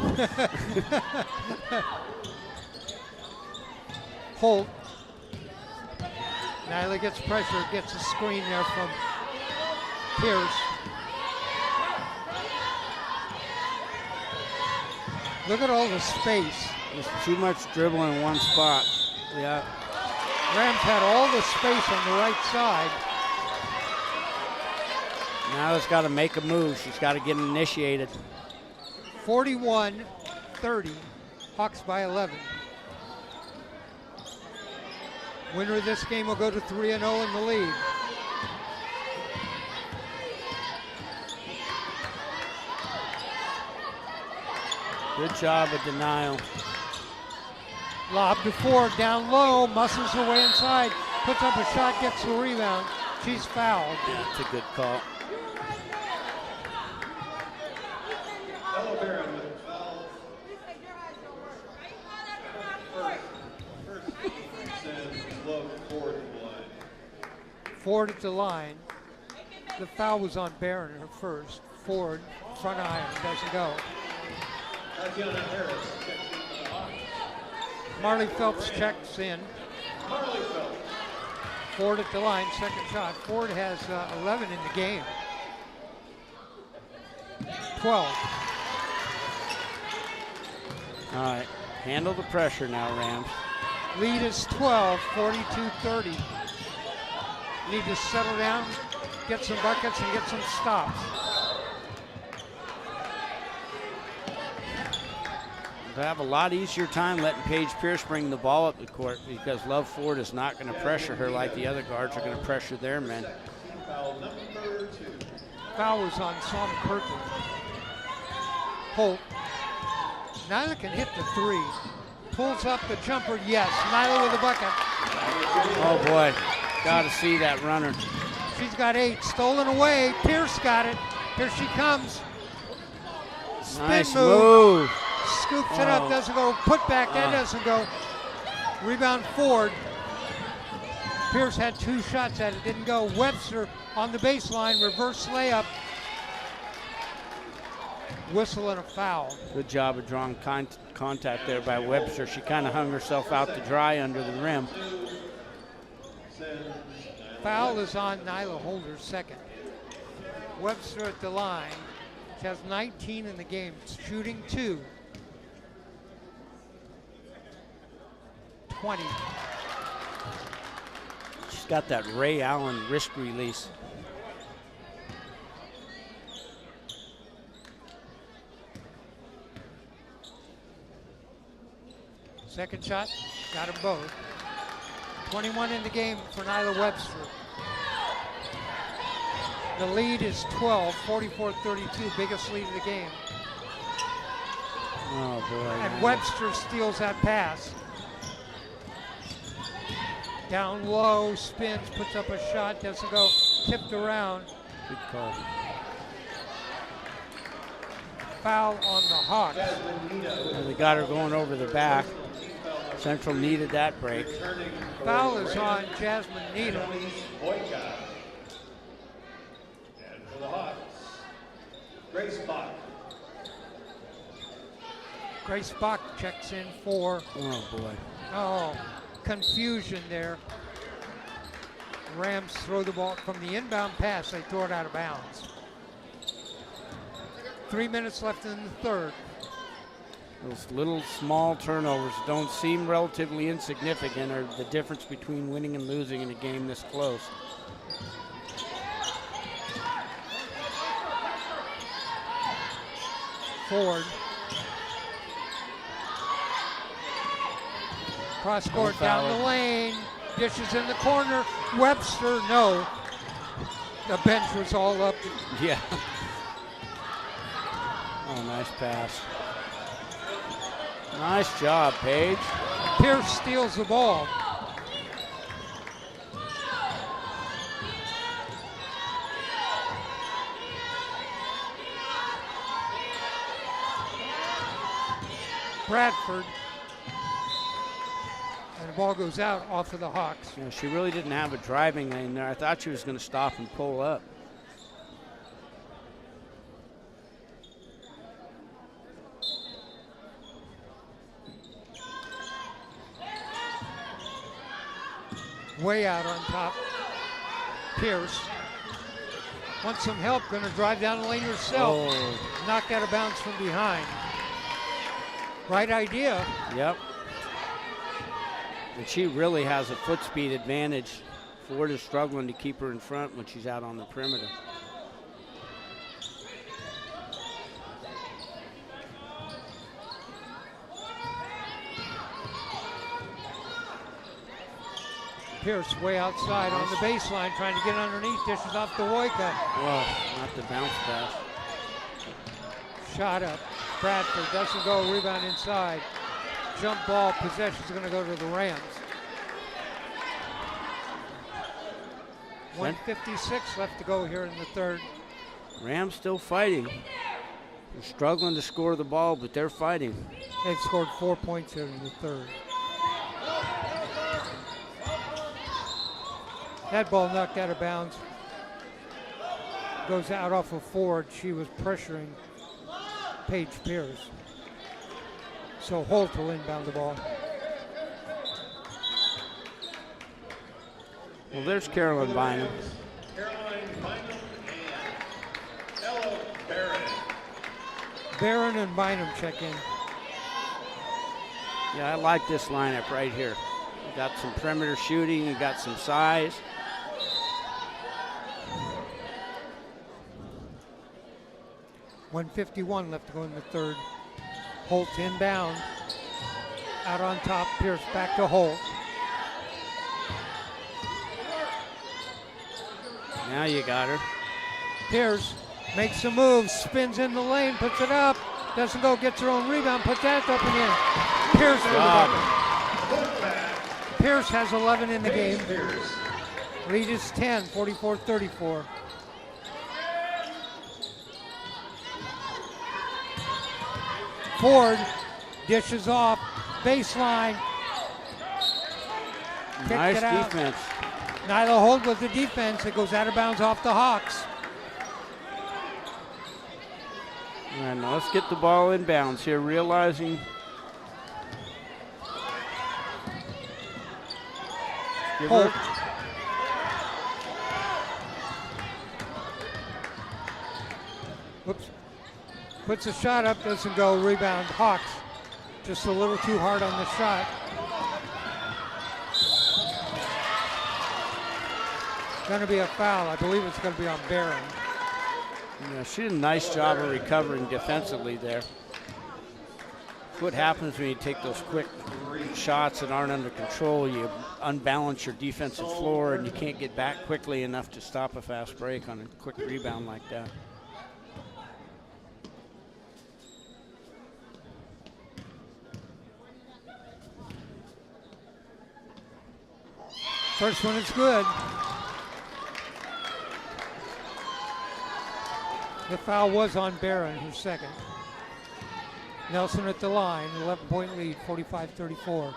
Holt. Nyla gets pressure, gets a screen there from Pierce. Look at all the space. There's too much dribble in one spot. Yeah. Rams had all the space on the right side. Now it's got to make a move. She's got to get initiated. 41-30. Hawks by 11. Winner of this game will go to 3-0 in the league. Good job of denial. Lob to Ford, down low, muscles her way inside, puts up a shot, gets the rebound. She's fouled. Yeah, it's a good call. Ella Barron with a foul. First sends Love Ford to the line. Ford at the line. The foul was on Barron in her first. Ford, front iron, doesn't go. Tatiana Harris checks in for the Hawks. Marley Phelps checks in. Marley Phelps. Ford at the line, second shot. Ford has 11 in the game. 12. All right, handle the pressure now, Rams. Lead is 12, 42-30. Need to settle down, get some buckets, and get some stops. They'll have a lot easier time letting Paige Pierce bring the ball up the court because Love Ford is not going to pressure her like the other guards are going to pressure their men. Foul was on Sam Kirkland. Holt. Nyla can hit the three. Pulls up the jumper, yes. Nyla with a bucket. Oh boy, got to see that runner. She's got 8, stolen away. Pierce got it. Here she comes. Spin Nice move. Scoops it up, Oh. doesn't go. Put back, that doesn't go. Rebound Ford. Pierce had 2 shots at it, didn't go. Webster on the baseline, reverse layup. Whistle and a foul. Good job of drawing contact there by Webster. She kind of hung herself out to dry under the rim. Foul is on Nyla Holder, second. Webster at the line. She has 19 in the game, shooting 2. 20. She's got that Ray Allen wrist release. Second shot, got them both. 21 in the game for Nyla Webster. The lead is 12, 44-32, biggest lead of the game. Oh boy. And Webster steals that pass. Down low, spins, puts up a shot, doesn't go, tipped around. Good call. Foul on the Hawks. And they got her going over the back. Central needed that break. Foul is on Jasmine Needham. Boyka. And for the Hawks, Grace Bach. Grace Bach checks in for, Oh boy. confusion there. Rams throw the ball from the inbound pass, they throw it out of bounds. 3 minutes left in the third. Those little small turnovers don't seem relatively insignificant or the difference between winning and losing in a game this close. Ford. Cross court No down foul. the lane. Dishes in the corner. Webster, no. The bench was all up. Yeah. Oh, nice pass. Nice job, Paige. Pierce steals the ball. Bradford. And the ball goes out off of the Hawks. You know, she really didn't have a driving lane there. I thought she was going to stop and pull up. Way out on top. Pierce wants some help, gonna drive down the lane herself. Oh, Knocked out of bounds from behind. Right idea. yep. And she really has a foot speed advantage. Ford is struggling to keep her in front when she's out on the perimeter. Pierce way outside on the baseline, trying to get underneath. Dishes off to Wojka. Whoa, not the bounce pass. Shot up. Bradford doesn't go. Rebound inside. Jump ball. Possession's going to go to the Rams. 1:56 left to go here in the third. Rams still fighting. They're struggling to score the ball, but they're fighting. They've scored 4 points here in the third. That ball knocked out of bounds. Goes out off of Ford. She was pressuring Paige Pierce. So Holt will inbound the ball. Well, there's Carolyn Bynum. Caroline Bynum and Ella Barrett. Barron and Bynum check in. Yeah, I like this lineup right here. You got some perimeter shooting, you got some size. .151 left to go in the third. Holt inbound. Out on top, Pierce back to Holt. Now you got her. Pierce makes a move, spins in the lane, puts it up, doesn't go, gets her own rebound, puts that up and in. Pierce with the bucket. Pierce has 11 in the game. Lead is 10, 44-34. Ford dishes off, baseline. Nice defense. Nyla Holt with the defense. It goes out of bounds off the Hawks. And let's get the ball in bounds here, realizing Holt. Whoops. Puts a shot up, doesn't go, rebound Hawks. Just a little too hard on the shot. Going to be a foul. I believe it's going to be on Barron. Yeah, she did a nice job of recovering defensively there. What happens when you take those quick shots that aren't under control? You unbalance your defensive floor and you can't get back quickly enough to stop a fast break on a quick rebound like that. First one is good. The foul was on Barron, who's second. Nelson at the line, 11-point lead, 45-34.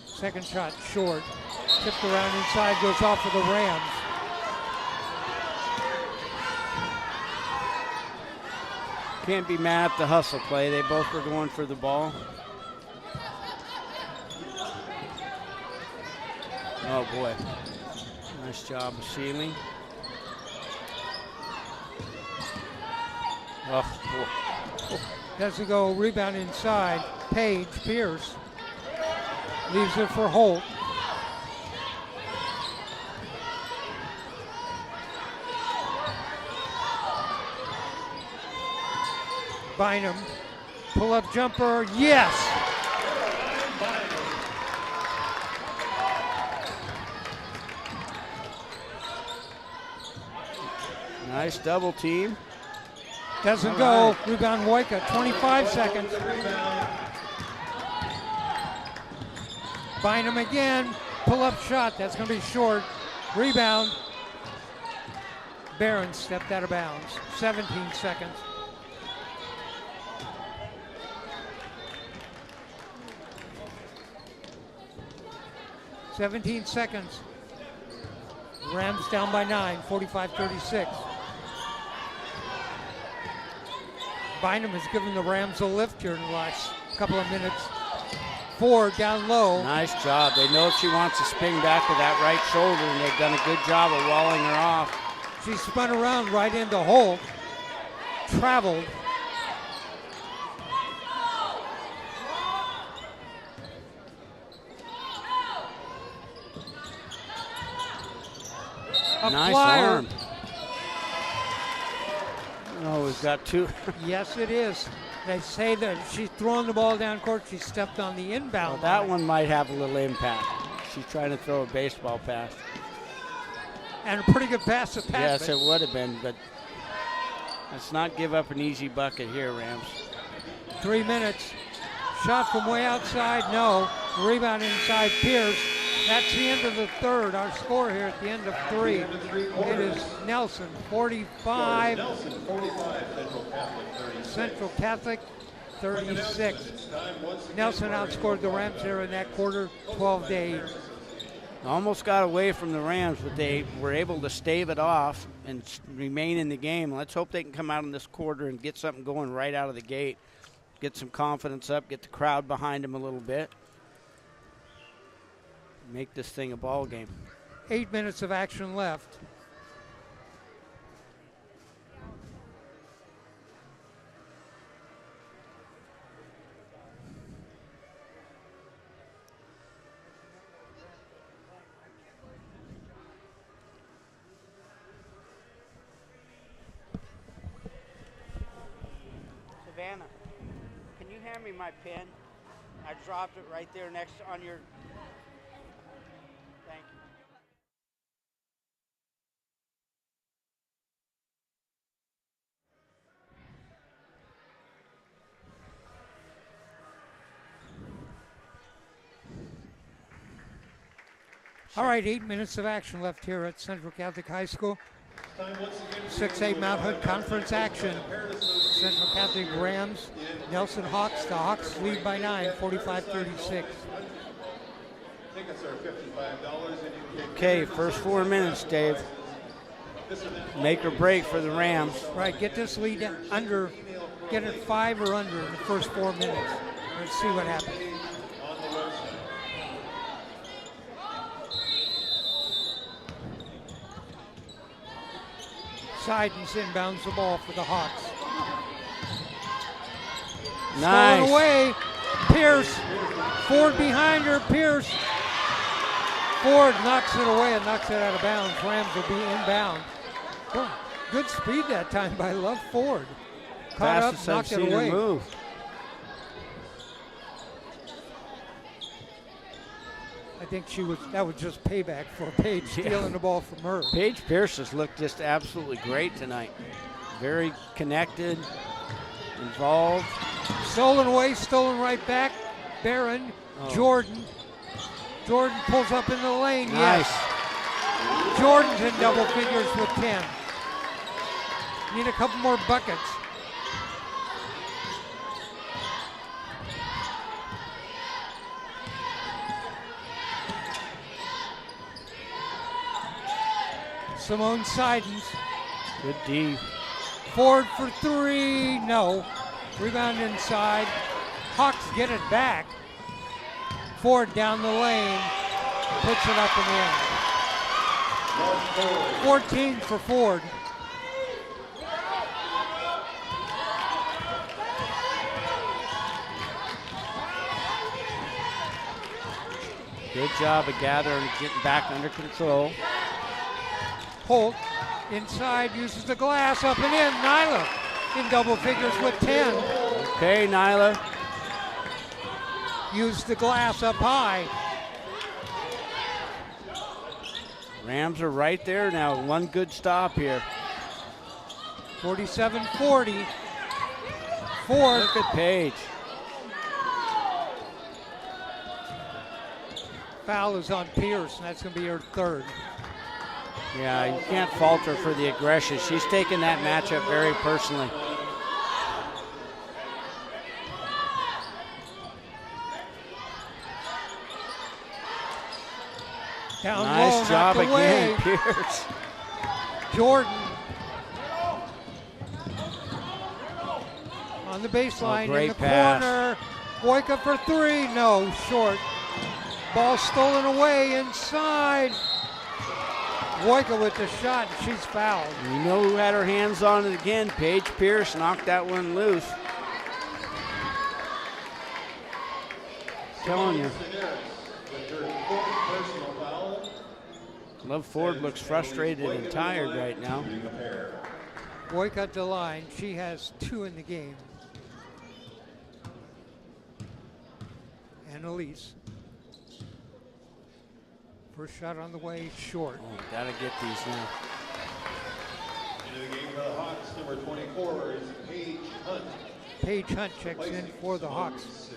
Second shot short, tipped around inside, goes off for the Rams. Can't be mad at the hustle play. They both were going for the ball. Oh boy. Nice job of sealing. Oh, boy. Doesn't go, rebound inside. Page, Pierce. Leaves it for Holt. Bynum. Pull-up jumper, yes! Nice double team. Doesn't go. Rebound Woika. 25 seconds. Bynum again. Pull-up shot. That's going to be short. Rebound. Barron stepped out of bounds. 17 seconds. Rams down by 9, 45-36. Bynum has given the Rams a lift here in the last couple of minutes. Ford down low. Nice job. They know she wants to spin back with that right shoulder, and they've done a good job of walling her off. She spun around right into Holt. Traveled. A nice flyer. arm. Oh, we've got two. Yes, it is. They say that she's throwing the ball down court. She stepped on the inbound. Well, that line. one might have a little impact. She's trying to throw a baseball pass. And a pretty good pass to Pat. Yes, it would have been, but let's not give up an easy bucket here, Rams. 3 minutes. Shot from way outside, no. Rebound inside Pierce. That's the end of the third. Our score here at the end of 3. It is Nelson, 45. Nelson, 45. Central Catholic, 36. Nelson outscored the Rams here in that quarter, 12-8. Almost got away from the Rams, but they were able to stave it off and remain in the game. Let's hope they can come out in this quarter and get something going right out of the gate. Get some confidence up, get the crowd behind them a little bit. Make this thing a ball game. 8 minutes of action left. you hand me my pen? I dropped it right there next on your. Thank you. All right, 8 minutes of action left here at Central Catholic High School. 6A Mount Hood Conference action. Central Catholic Rams, Nelson Hawks. The Hawks lead by 9, 45-36. Okay, first 4 minutes, Dave. Make or break for the Rams. Right, get this lead under, get it 5 or under in the first 4 minutes. Let's see what happens. Seidens inbounds the ball for the Hawks. Nice. Stolen away. Pierce. Ford behind her. Pierce. Ford knocks it away and knocks it out of bounds. Rams will be inbound. Oh, good speed that time by Love Ford. Caught up, knocked it away. Move. I think that was just payback for Paige stealing the ball from her. Paige Pierce has looked just absolutely great tonight. Very connected, involved. Stolen away, stolen right back. Barron, Jordan. Jordan pulls up in the lane. Nice. Yes. Jordan's in double figures with 10. Need a couple more buckets. Simone Seidens. Good D. Ford for 3, no. Rebound inside. Hawks get it back. Ford down the lane. Puts it up and in. 14 for Ford. Good job of gathering, getting back under control. Holt inside, uses the glass, up and in. Nyla in double figures with 10. Okay, Nyla. Used the glass up high. Rams are right there now. One good stop here. 47-40. Ford. Look at Paige. Foul is on Pierce, and that's going to be her third. Yeah, you can't fault her for the aggression. She's taken that matchup very personally. Down nice low, job knocked again, away. Pierce. Jordan on the baseline in the corner. Boyka for 3, no, short. Ball stolen away inside. Boyka with the shot, and she's fouled. You know who had her hands on it again? Paige Pierce knocked that one loose. Telling you. Love Ford looks frustrated and tired right now. Boyka at the line. She has 2 in the game. And Elise. First shot on the way, short. Oh, gotta get these now. Into the game for the Hawks, number 24 is Paige Hunt. Paige Hunt checks in for the Hawks.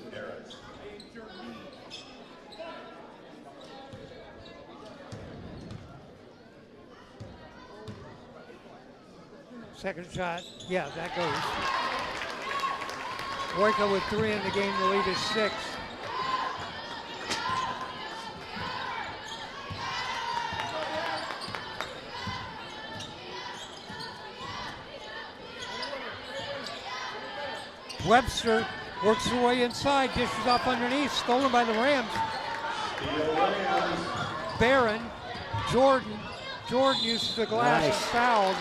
Second shot, yeah, that goes. Boyka with 3 in the game, the lead is 6. Webster works her way inside, dishes off underneath, stolen by the Rams. Barron, Jordan uses the glass and fouled.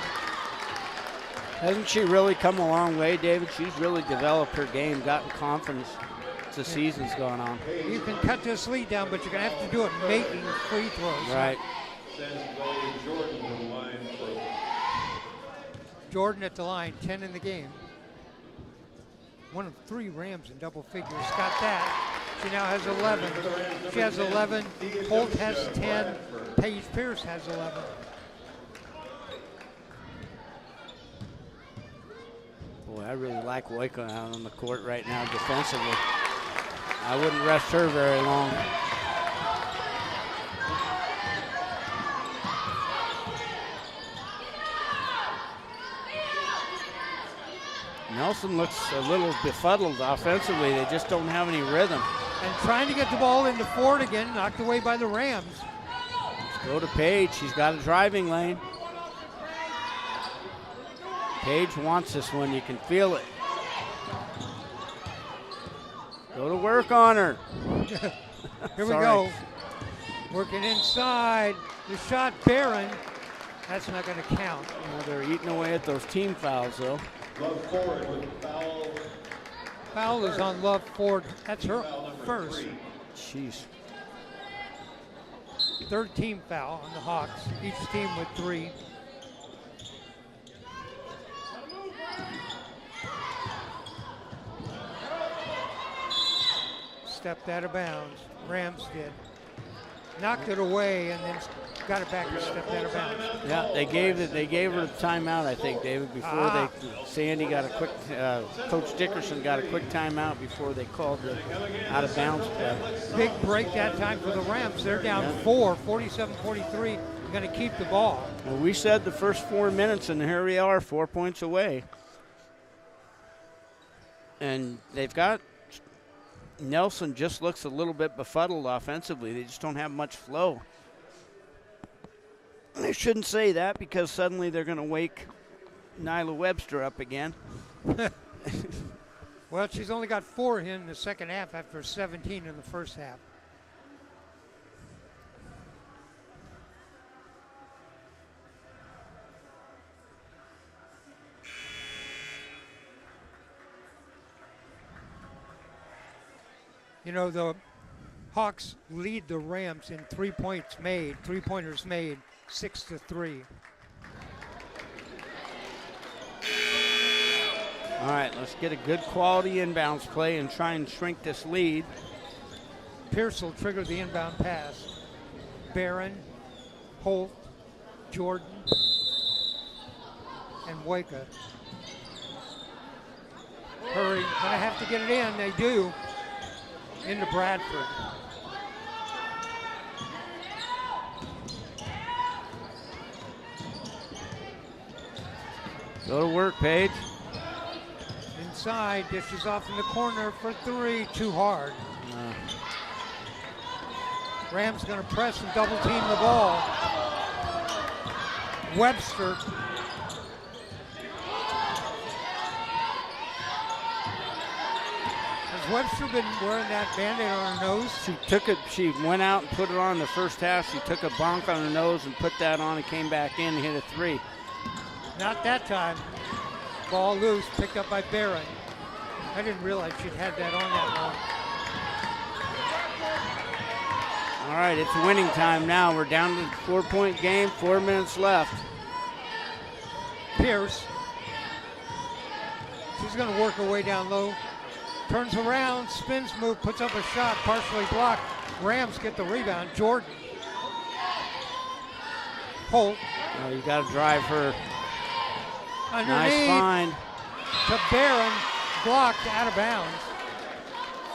Hasn't she really come a long way, David? She's really developed her game, gotten confidence as the season's gone on. You can cut this lead down, but you're going to have to do it making free throws. Right. Jordan at the line, 10 in the game. one of 3 Rams in double figures. Got that. She now has 11. She has 11. Holt has 10. Paige Pierce has 11. Boy, I really like Woika out on the court right now defensively. I wouldn't rest her very long. Nelson looks a little befuddled offensively. They just don't have any rhythm. And trying to get the ball into Ford again, knocked away by the Rams. Let's go to Paige. She's got a driving lane. Paige wants this one. You can feel it. Go to work on her. Here we go. Working inside. The shot, Barron. That's not going to count. Well, they're eating away at those team fouls, though. Love Ford with foul. Foul is on Love Ford. That's her first. Jeez. 3rd team foul on the Hawks. Each team with 3. Stepped out of bounds. Rams did. Knocked it away and then got it back and stepped out of bounds. Yeah, they gave her the timeout, I think, David, before Sandy got a quick, Coach Dickerson got a quick timeout before they called the out of bounds play. Big break that time for the Rams. They're down 4, 47-43. Going to keep the ball. Well, we said the first 4 minutes, and here we are, 4 points away. And they've got Nelson just looks a little bit befuddled offensively. They just don't have much flow. I shouldn't say that because suddenly they're going to wake Nyla Webster up again. Well, she's only got 4 in the second half after 17 in the first half. You know, the Hawks lead the Rams in 3-pointers made, 6-3. All right, let's get a good quality inbounds play and try and shrink this lead. Pierce will trigger the inbound pass. Barron, Holt, Jordan, and Woika. Hurry, gonna have to get it in, they do. Into Bradford. Go to work, Paige. Inside, dishes off in the corner for 3, too hard. Rams gonna press and double team the ball. Webster. Has Webster been wearing that Band-Aid on her nose? She took it, she went out and put it on the first half. She took a bonk on her nose and put that on and came back in and hit a 3. Not that time. Ball loose, picked up by Barron. I didn't realize she'd had that on that long. All right, it's winning time now. We're down to the 4-point game, 4 minutes left. Pierce. She's going to work her way down low. Turns around, spins move, puts up a shot, partially blocked. Rams get the rebound. Jordan. Holt. Oh, you got to drive her. Underneath. Nice find. To Barron. Blocked out of bounds.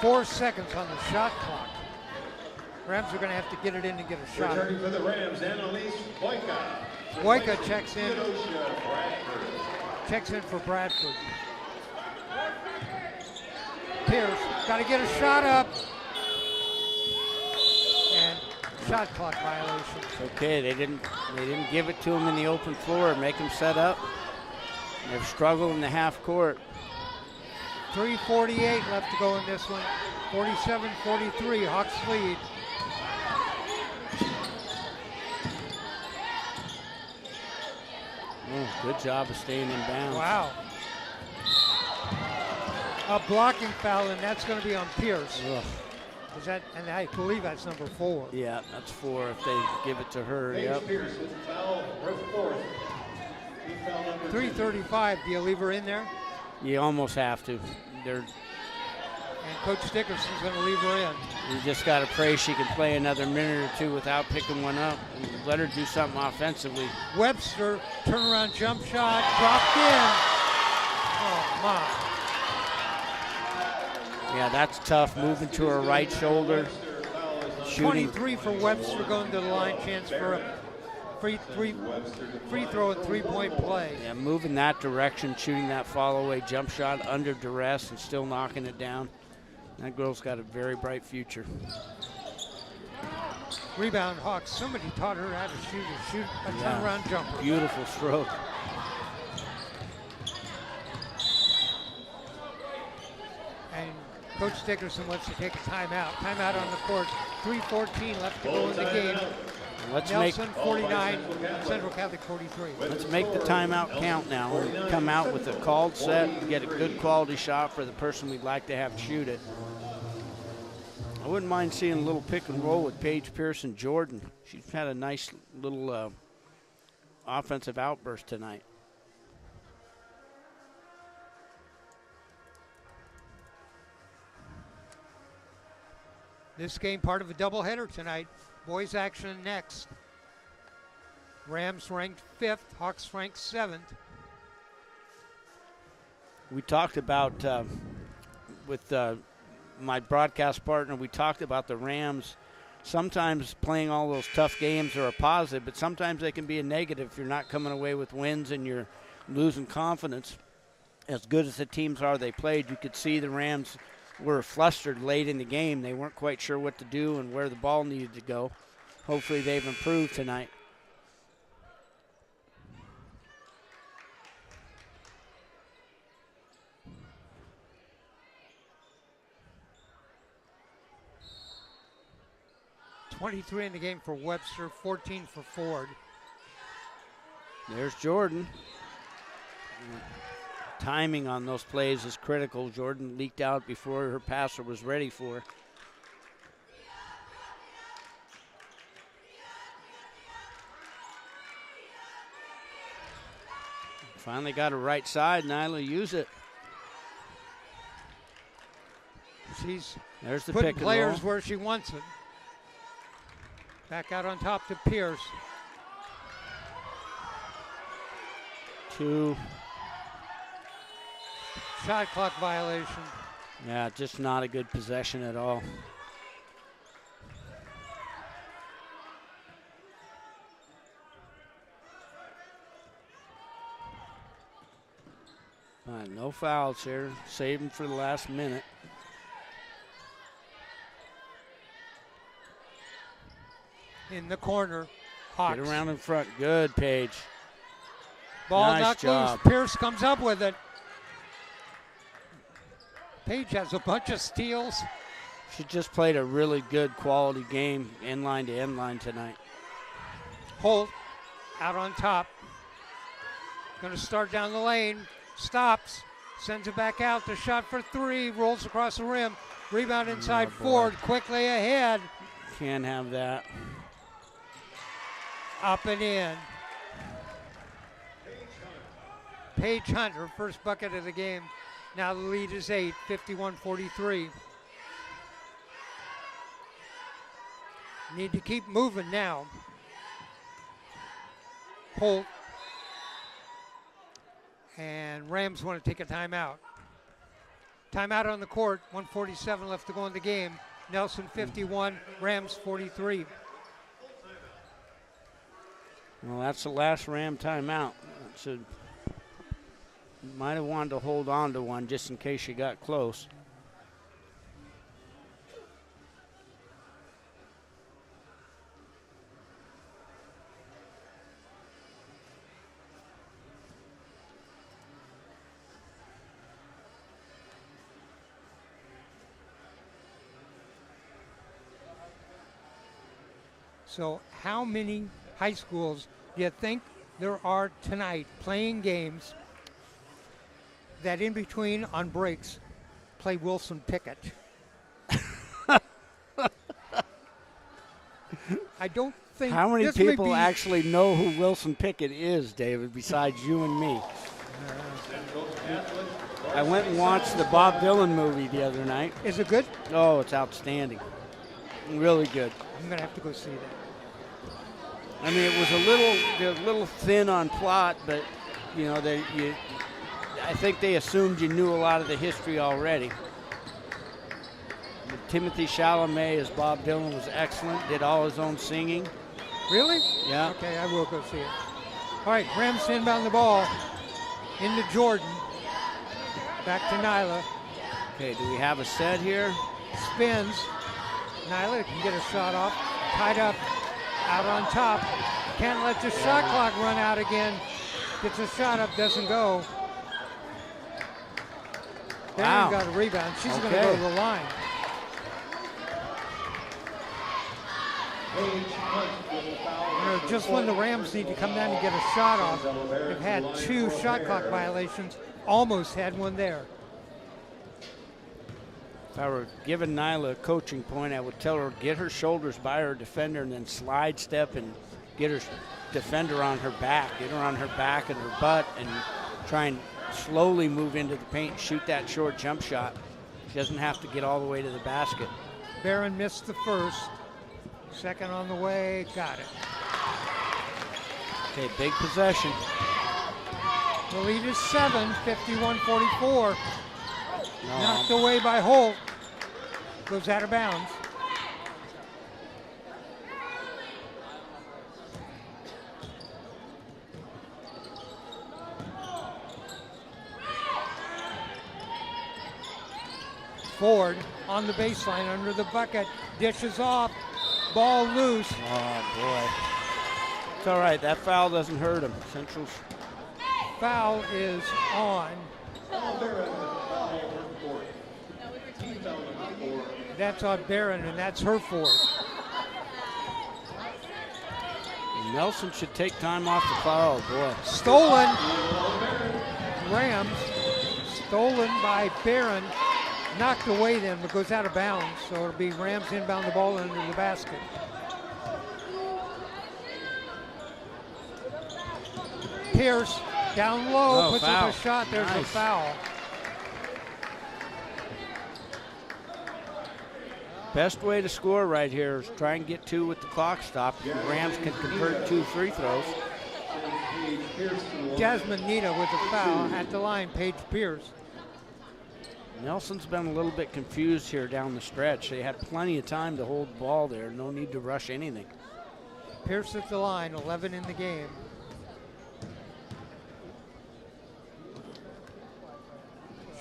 4 seconds on the shot clock. Rams are going to have to get it in to get a shot. Returning for the Rams, Annalise Woika. Woika checks in. Theodosia Bradford. Checks in for Bradford. Pierce, got to get a shot up. And shot clock violation. Okay, they didn't give it to him in the open floor, make him set up. They've struggled in the half court. 3:48 left to go in this one. 47-43, Hawks lead. Oh, good job of staying in bounds. Wow. A blocking foul, and that's going to be on Pierce. Ugh. Is that? And I believe that's number 4. Yeah, that's 4 if they give it to her. Paige Yep. Pierce with the foul, her 4th. Team foul number 2. 3:35. Do you leave her in there? You almost have to. And Coach Dickerson's going to leave her in. You just got to pray she can play another minute or two without picking one up and let her do something offensively. Webster, turnaround jump shot, dropped in. Oh, my. Yeah, that's tough, moving to her right shoulder. Shooting. 23 for Webster going to the line, chance for a free throw and three-point play. Yeah, moving that direction, shooting that follow-away jump shot under duress and still knocking it down. That girl's got a very bright future. Rebound Hawks. Somebody taught her how to shoot a turnaround jumper. Beautiful stroke. And Coach Dickerson wants to take a timeout. Timeout on the court. 3:14 left to go in the game. Nelson 49, Central Catholic 43. Let's make the timeout count now and come out with a called set and get a good quality shot for the person we'd like to have shoot it. I wouldn't mind seeing a little pick and roll with Paige Pearson Jordan. She's had a nice little offensive outburst tonight. This game part of a doubleheader tonight. Boys action next. Rams ranked 5th, Hawks ranked 7th. We talked about, with my broadcast partner, we talked about the Rams sometimes playing all those tough games are a positive, but sometimes they can be a negative if you're not coming away with wins and you're losing confidence. As good as the teams are they played, you could see the Rams were flustered late in the game. They weren't quite sure what to do and where the ball needed to go. Hopefully they've improved tonight. .23 in the game for Webster, 14 for Ford. There's Jordan. Timing on those plays is critical. Jordan leaked out before her passer was ready for her. Finally got her right side. Nyla use it. She's There's the putting pick and players roll. where she wants it. Back out on top to Pierce. 2. Shot clock violation. Yeah, just not a good possession at all. All right, no fouls here. Save them for the last minute. In the corner, Hawks. Get around in front. Good, Paige. Ball Nice knocked job. loose. Pierce comes up with it. Paige has a bunch of steals. She just played a really good quality game, end line to end line tonight. Holt out on top. Going to start down the lane. Stops. Sends it back out. The shot for 3. Rolls across the rim. Rebound inside Ford. Quickly ahead. Can't have that. Up and in. Paige Hunt, her first bucket of the game. Now the lead is 8, 51-43. Need to keep moving now. Holt. And Rams want to take a timeout. Timeout on the court, 1:47 left to go in the game. Nelson 51, Rams 43. Well, that's the last Ram timeout. Might have wanted to hold on to one just in case you got close. So how many high schools do you think there are tonight playing games that in between on breaks play Wilson Pickett? I don't think. How many this may people be- actually know who Wilson Pickett is, David, besides you and me? I went and watched the Bob Dylan movie the other night. Is it good? Oh, it's outstanding. Really good. I'm going to have to go see that. I mean, it was a little thin on plot, but you know, I think they assumed you knew a lot of the history already. But Timothy Chalamet as Bob Dylan was excellent. Did all his own singing. Really? Yeah. Okay, I will go see it. All right, Rams inbound the ball into Jordan. Back to Nyla. Okay, do we have a set here? Spins. Nyla can get a shot off. Tied up. Out on top. Can't let the shot clock run out again. Gets a shot up, doesn't go. Wow. Barron got a rebound. She's going to Okay. go to the line. You know, just when the Rams need to come down and get a shot off, they've had 2 shot clock violations. Almost had one there. If I were giving Nyla a coaching point, I would tell her get her shoulders by her defender and then slide step and get her defender on her back. Get her on her back and her butt and try and slowly move into the paint and shoot that short jump shot. She doesn't have to get all the way to the basket. Barron missed the first. Second on the way. Got it. Okay, big possession. The lead is 7, 51-44. No, Knocked away by Holt. Goes out of bounds. Ford on the baseline under the bucket. Dishes off. Ball loose. Oh, boy. It's all right. That foul doesn't hurt him. Central's. Foul is on. That's on Barron, and that's her fourth. Nelson should take time off the foul. Oh, boy. Stolen. Rams. Stolen by Barron. Knocked away then, but goes out of bounds. So it'll be Rams inbound the ball under the basket. Pierce down low, Oh, puts foul. up a shot. There's a Nice. foul. Best way to score right here is try and get 2 with the clock stopped. The Rams can convert 2 free throws. Jasmine Nita with a foul at the line. Paige Pierce. Nelson's been a little bit confused here down the stretch. They had plenty of time to hold the ball there. No need to rush anything. Pierce at the line, 11 in the game.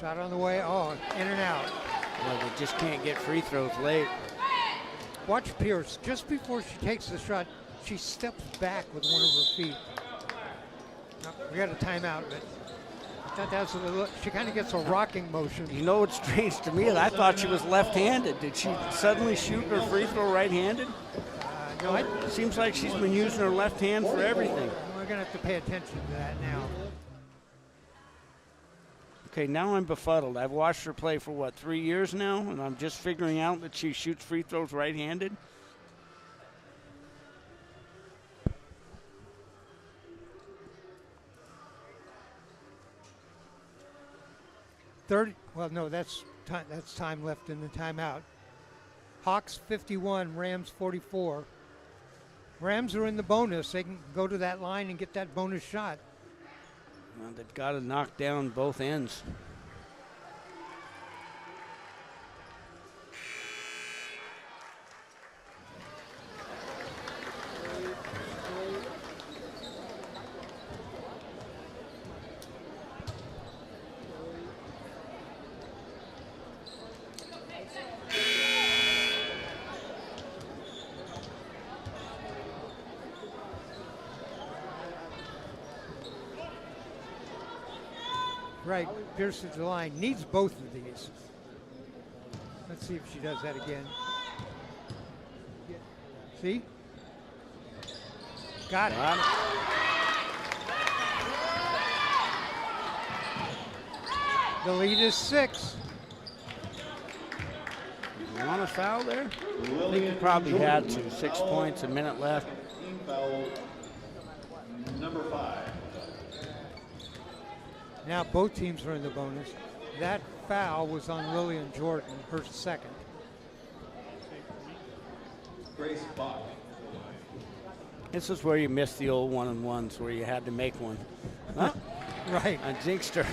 Shot on the way. Oh, in and out. Well, they just can't get free throws late. Watch Pierce. Just before she takes the shot, she steps back with one of her feet. No, we got a timeout, but I thought that was a little, she kind of gets a rocking motion. You know what's strange to me? I thought she was left-handed. Did she suddenly shoot her free throw right-handed? No, It seems like she's been using her left hand for everything. we're going to have to pay attention to that now. Okay, now I'm befuddled. I've watched her play for, what, 3 years now? And I'm just figuring out that she shoots free throws right-handed? Well, no, that's time left in the timeout. Hawks 51, Rams 44. Rams are in the bonus. They can go to that line and get that bonus shot. Well, they've got to knock down both ends. Right, Pierce at the line. Needs both of these. Let's see if she does that again. See? Got it. The lead is 6. You want a foul there? I think you probably had to. 6 points, a minute left. Team foul number 5. Now both teams are in the bonus. That foul was on Lillian Jordan, her second. Grace Bach. This is where you missed the old one-on-ones where you had to make one. Huh? Right. I jinxed her.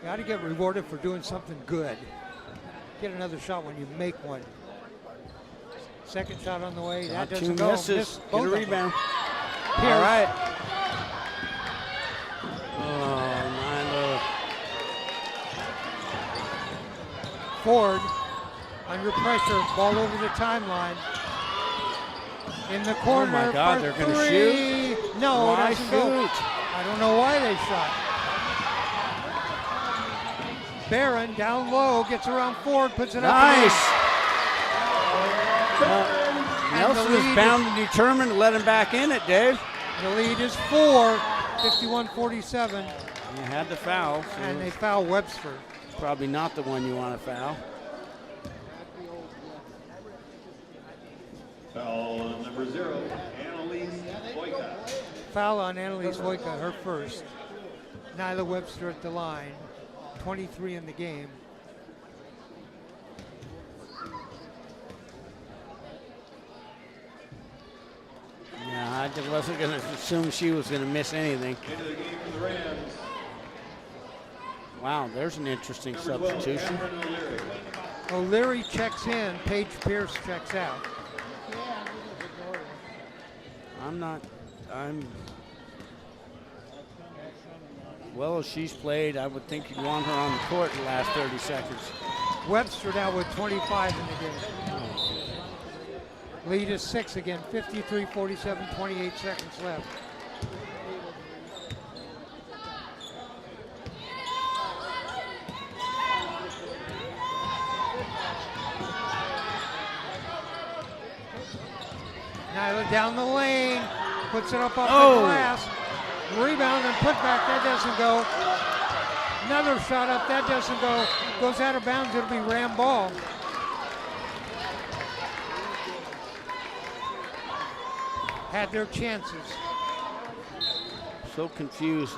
Got to get rewarded for doing something good. Get another shot when you make one. Second shot on the way. That Two doesn't go. misses. Miss Get both a of them. rebound. Pierce. All right. Oh, Nyla. Ford under pressure. Ball over the timeline. In the corner. Oh, my God, for they're gonna three. No, it Why doesn't go. shoot? I don't know why they shot. Barron down low, gets around Ford, puts it up. Nice. And Nelson the is lead bound and determined to let him back in it, Dave. The lead is 4, 51-47, You had the foul. So and they foul Webster. probably not the one you want to foul. Foul on number 0, Annalise Boyka. Foul on Annalise Wojka, her first. Nyla Webster at the line, 23 in the game. Yeah, I just wasn't going to assume she was going to miss anything. Into the game for the Rams. Wow, there's an interesting Number 12, substitution. Cameron O'Leary. O'Leary checks in, Paige Pierce checks out. Well, as she's played, I would think you'd want her on the court in the last 30 seconds. Webster now with 25 in the game. Lead is 6 again, 53-47, 28 seconds left. Nyla down the lane, puts it up off the glass. Rebound and put back, that doesn't go. Another shot up, that doesn't go. Goes out of bounds, it'll be Ram ball. Had their chances. So confused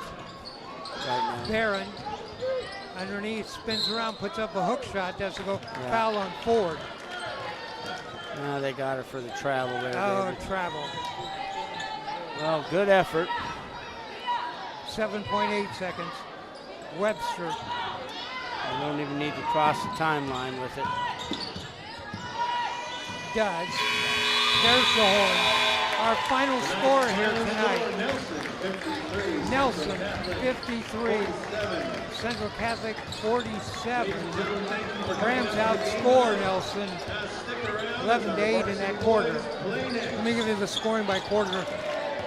right now. Barron underneath, spins around, puts up a hook shot, doesn't go. Yeah. Foul on Ford. They got her for the travel there. Oh, David. travel. Well, good effort. 7.8 seconds. Webster. You don't even need to cross the timeline with it. Does. There's the horn. Our final score here tonight. Nelson, 53. Central Catholic, 47. Rams outscore Nelson 11-8 in that quarter. Let me give you the scoring by quarter.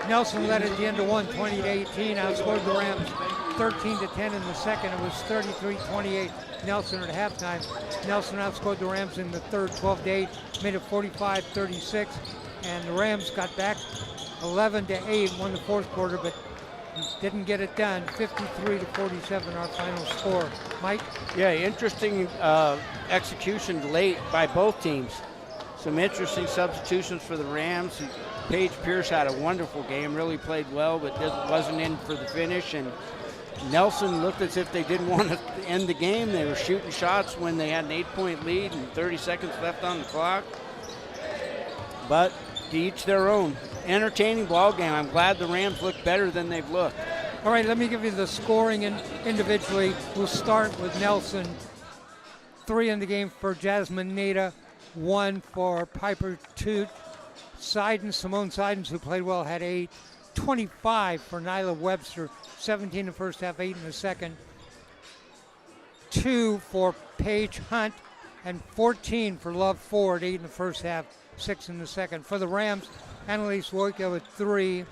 Nelson led at the end of one, 20-18. Outscored the Rams 13-10 in the second. It was 33-28. Nelson at halftime. Nelson outscored the Rams in the third, 12-8. Made it 45-36. And the Rams got back 11-8, won the fourth quarter, but didn't get it done. 53-47, our final score. Mike? Yeah, interesting execution late by both teams. Some interesting substitutions for the Rams. Paige Pierce had a wonderful game, really played well, but wasn't in for the finish. And Nelson looked as if they didn't want to end the game. They were shooting shots when they had an 8-point lead and 30 seconds left on the clock. But to each their own. Entertaining ball game. I'm glad the Rams look better than they've looked. All right, let me give you the scoring individually. We'll start with Nelson. 3 in the game for Jasmine Nada, 1 for Piper Toot. Simone Seidens, who played well, had 8. 25 for Nyla Webster, 17 in the first half, 8 in the second. 2 for Paige Hunt, and 14 for Love Ford, 8 in the first half, 6 in the second. For the Rams, Annalise Wojka with 3,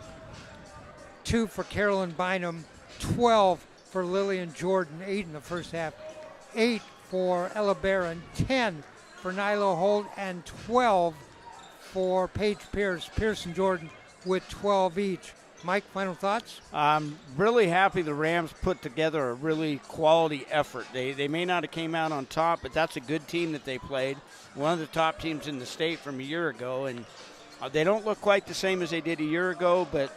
2 for Carolyn Bynum, 12 for Lillian Jordan, 8 in the first half, 8 for Ella Barron, 10 for Nyla Holt, and 12 for Paige Pierce. Pierce and Jordan with 12 each. Mike, final thoughts? I'm really happy the Rams put together a really quality effort. They may not have came out on top, but that's a good team that they played. One of the top teams in the state from a year ago, and They don't look quite the same as they did a year ago, but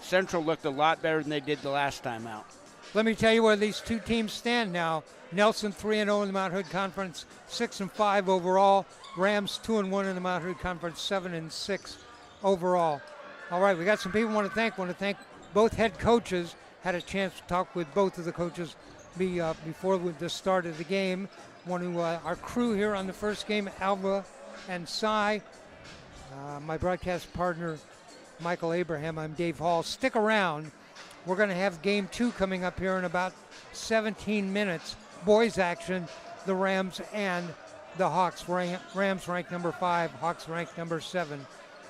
Central looked a lot better than they did the last time out. Let me tell you where these two teams stand now. Nelson 3-0 in the Mount Hood Conference, 6-5 overall. Rams 2-1 in the Mount Hood Conference, 7-6 overall. All right, we got some people want to thank both head coaches. Had a chance to talk with both of the coaches before the start of the game. Our crew here on the first game, Alva and Cy. My broadcast partner, Michael Abraham. I'm Dave Hall. Stick around. We're going to have game 2 coming up here in about 17 minutes. Boys action, the Rams and the Hawks. Rams ranked number 5, Hawks ranked number 7.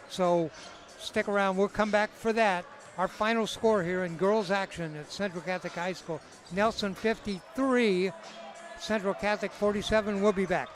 So stick around. We'll come back for that. Our final score here in girls action at Central Catholic High School. Nelson 53, Central Catholic 47. We'll be back.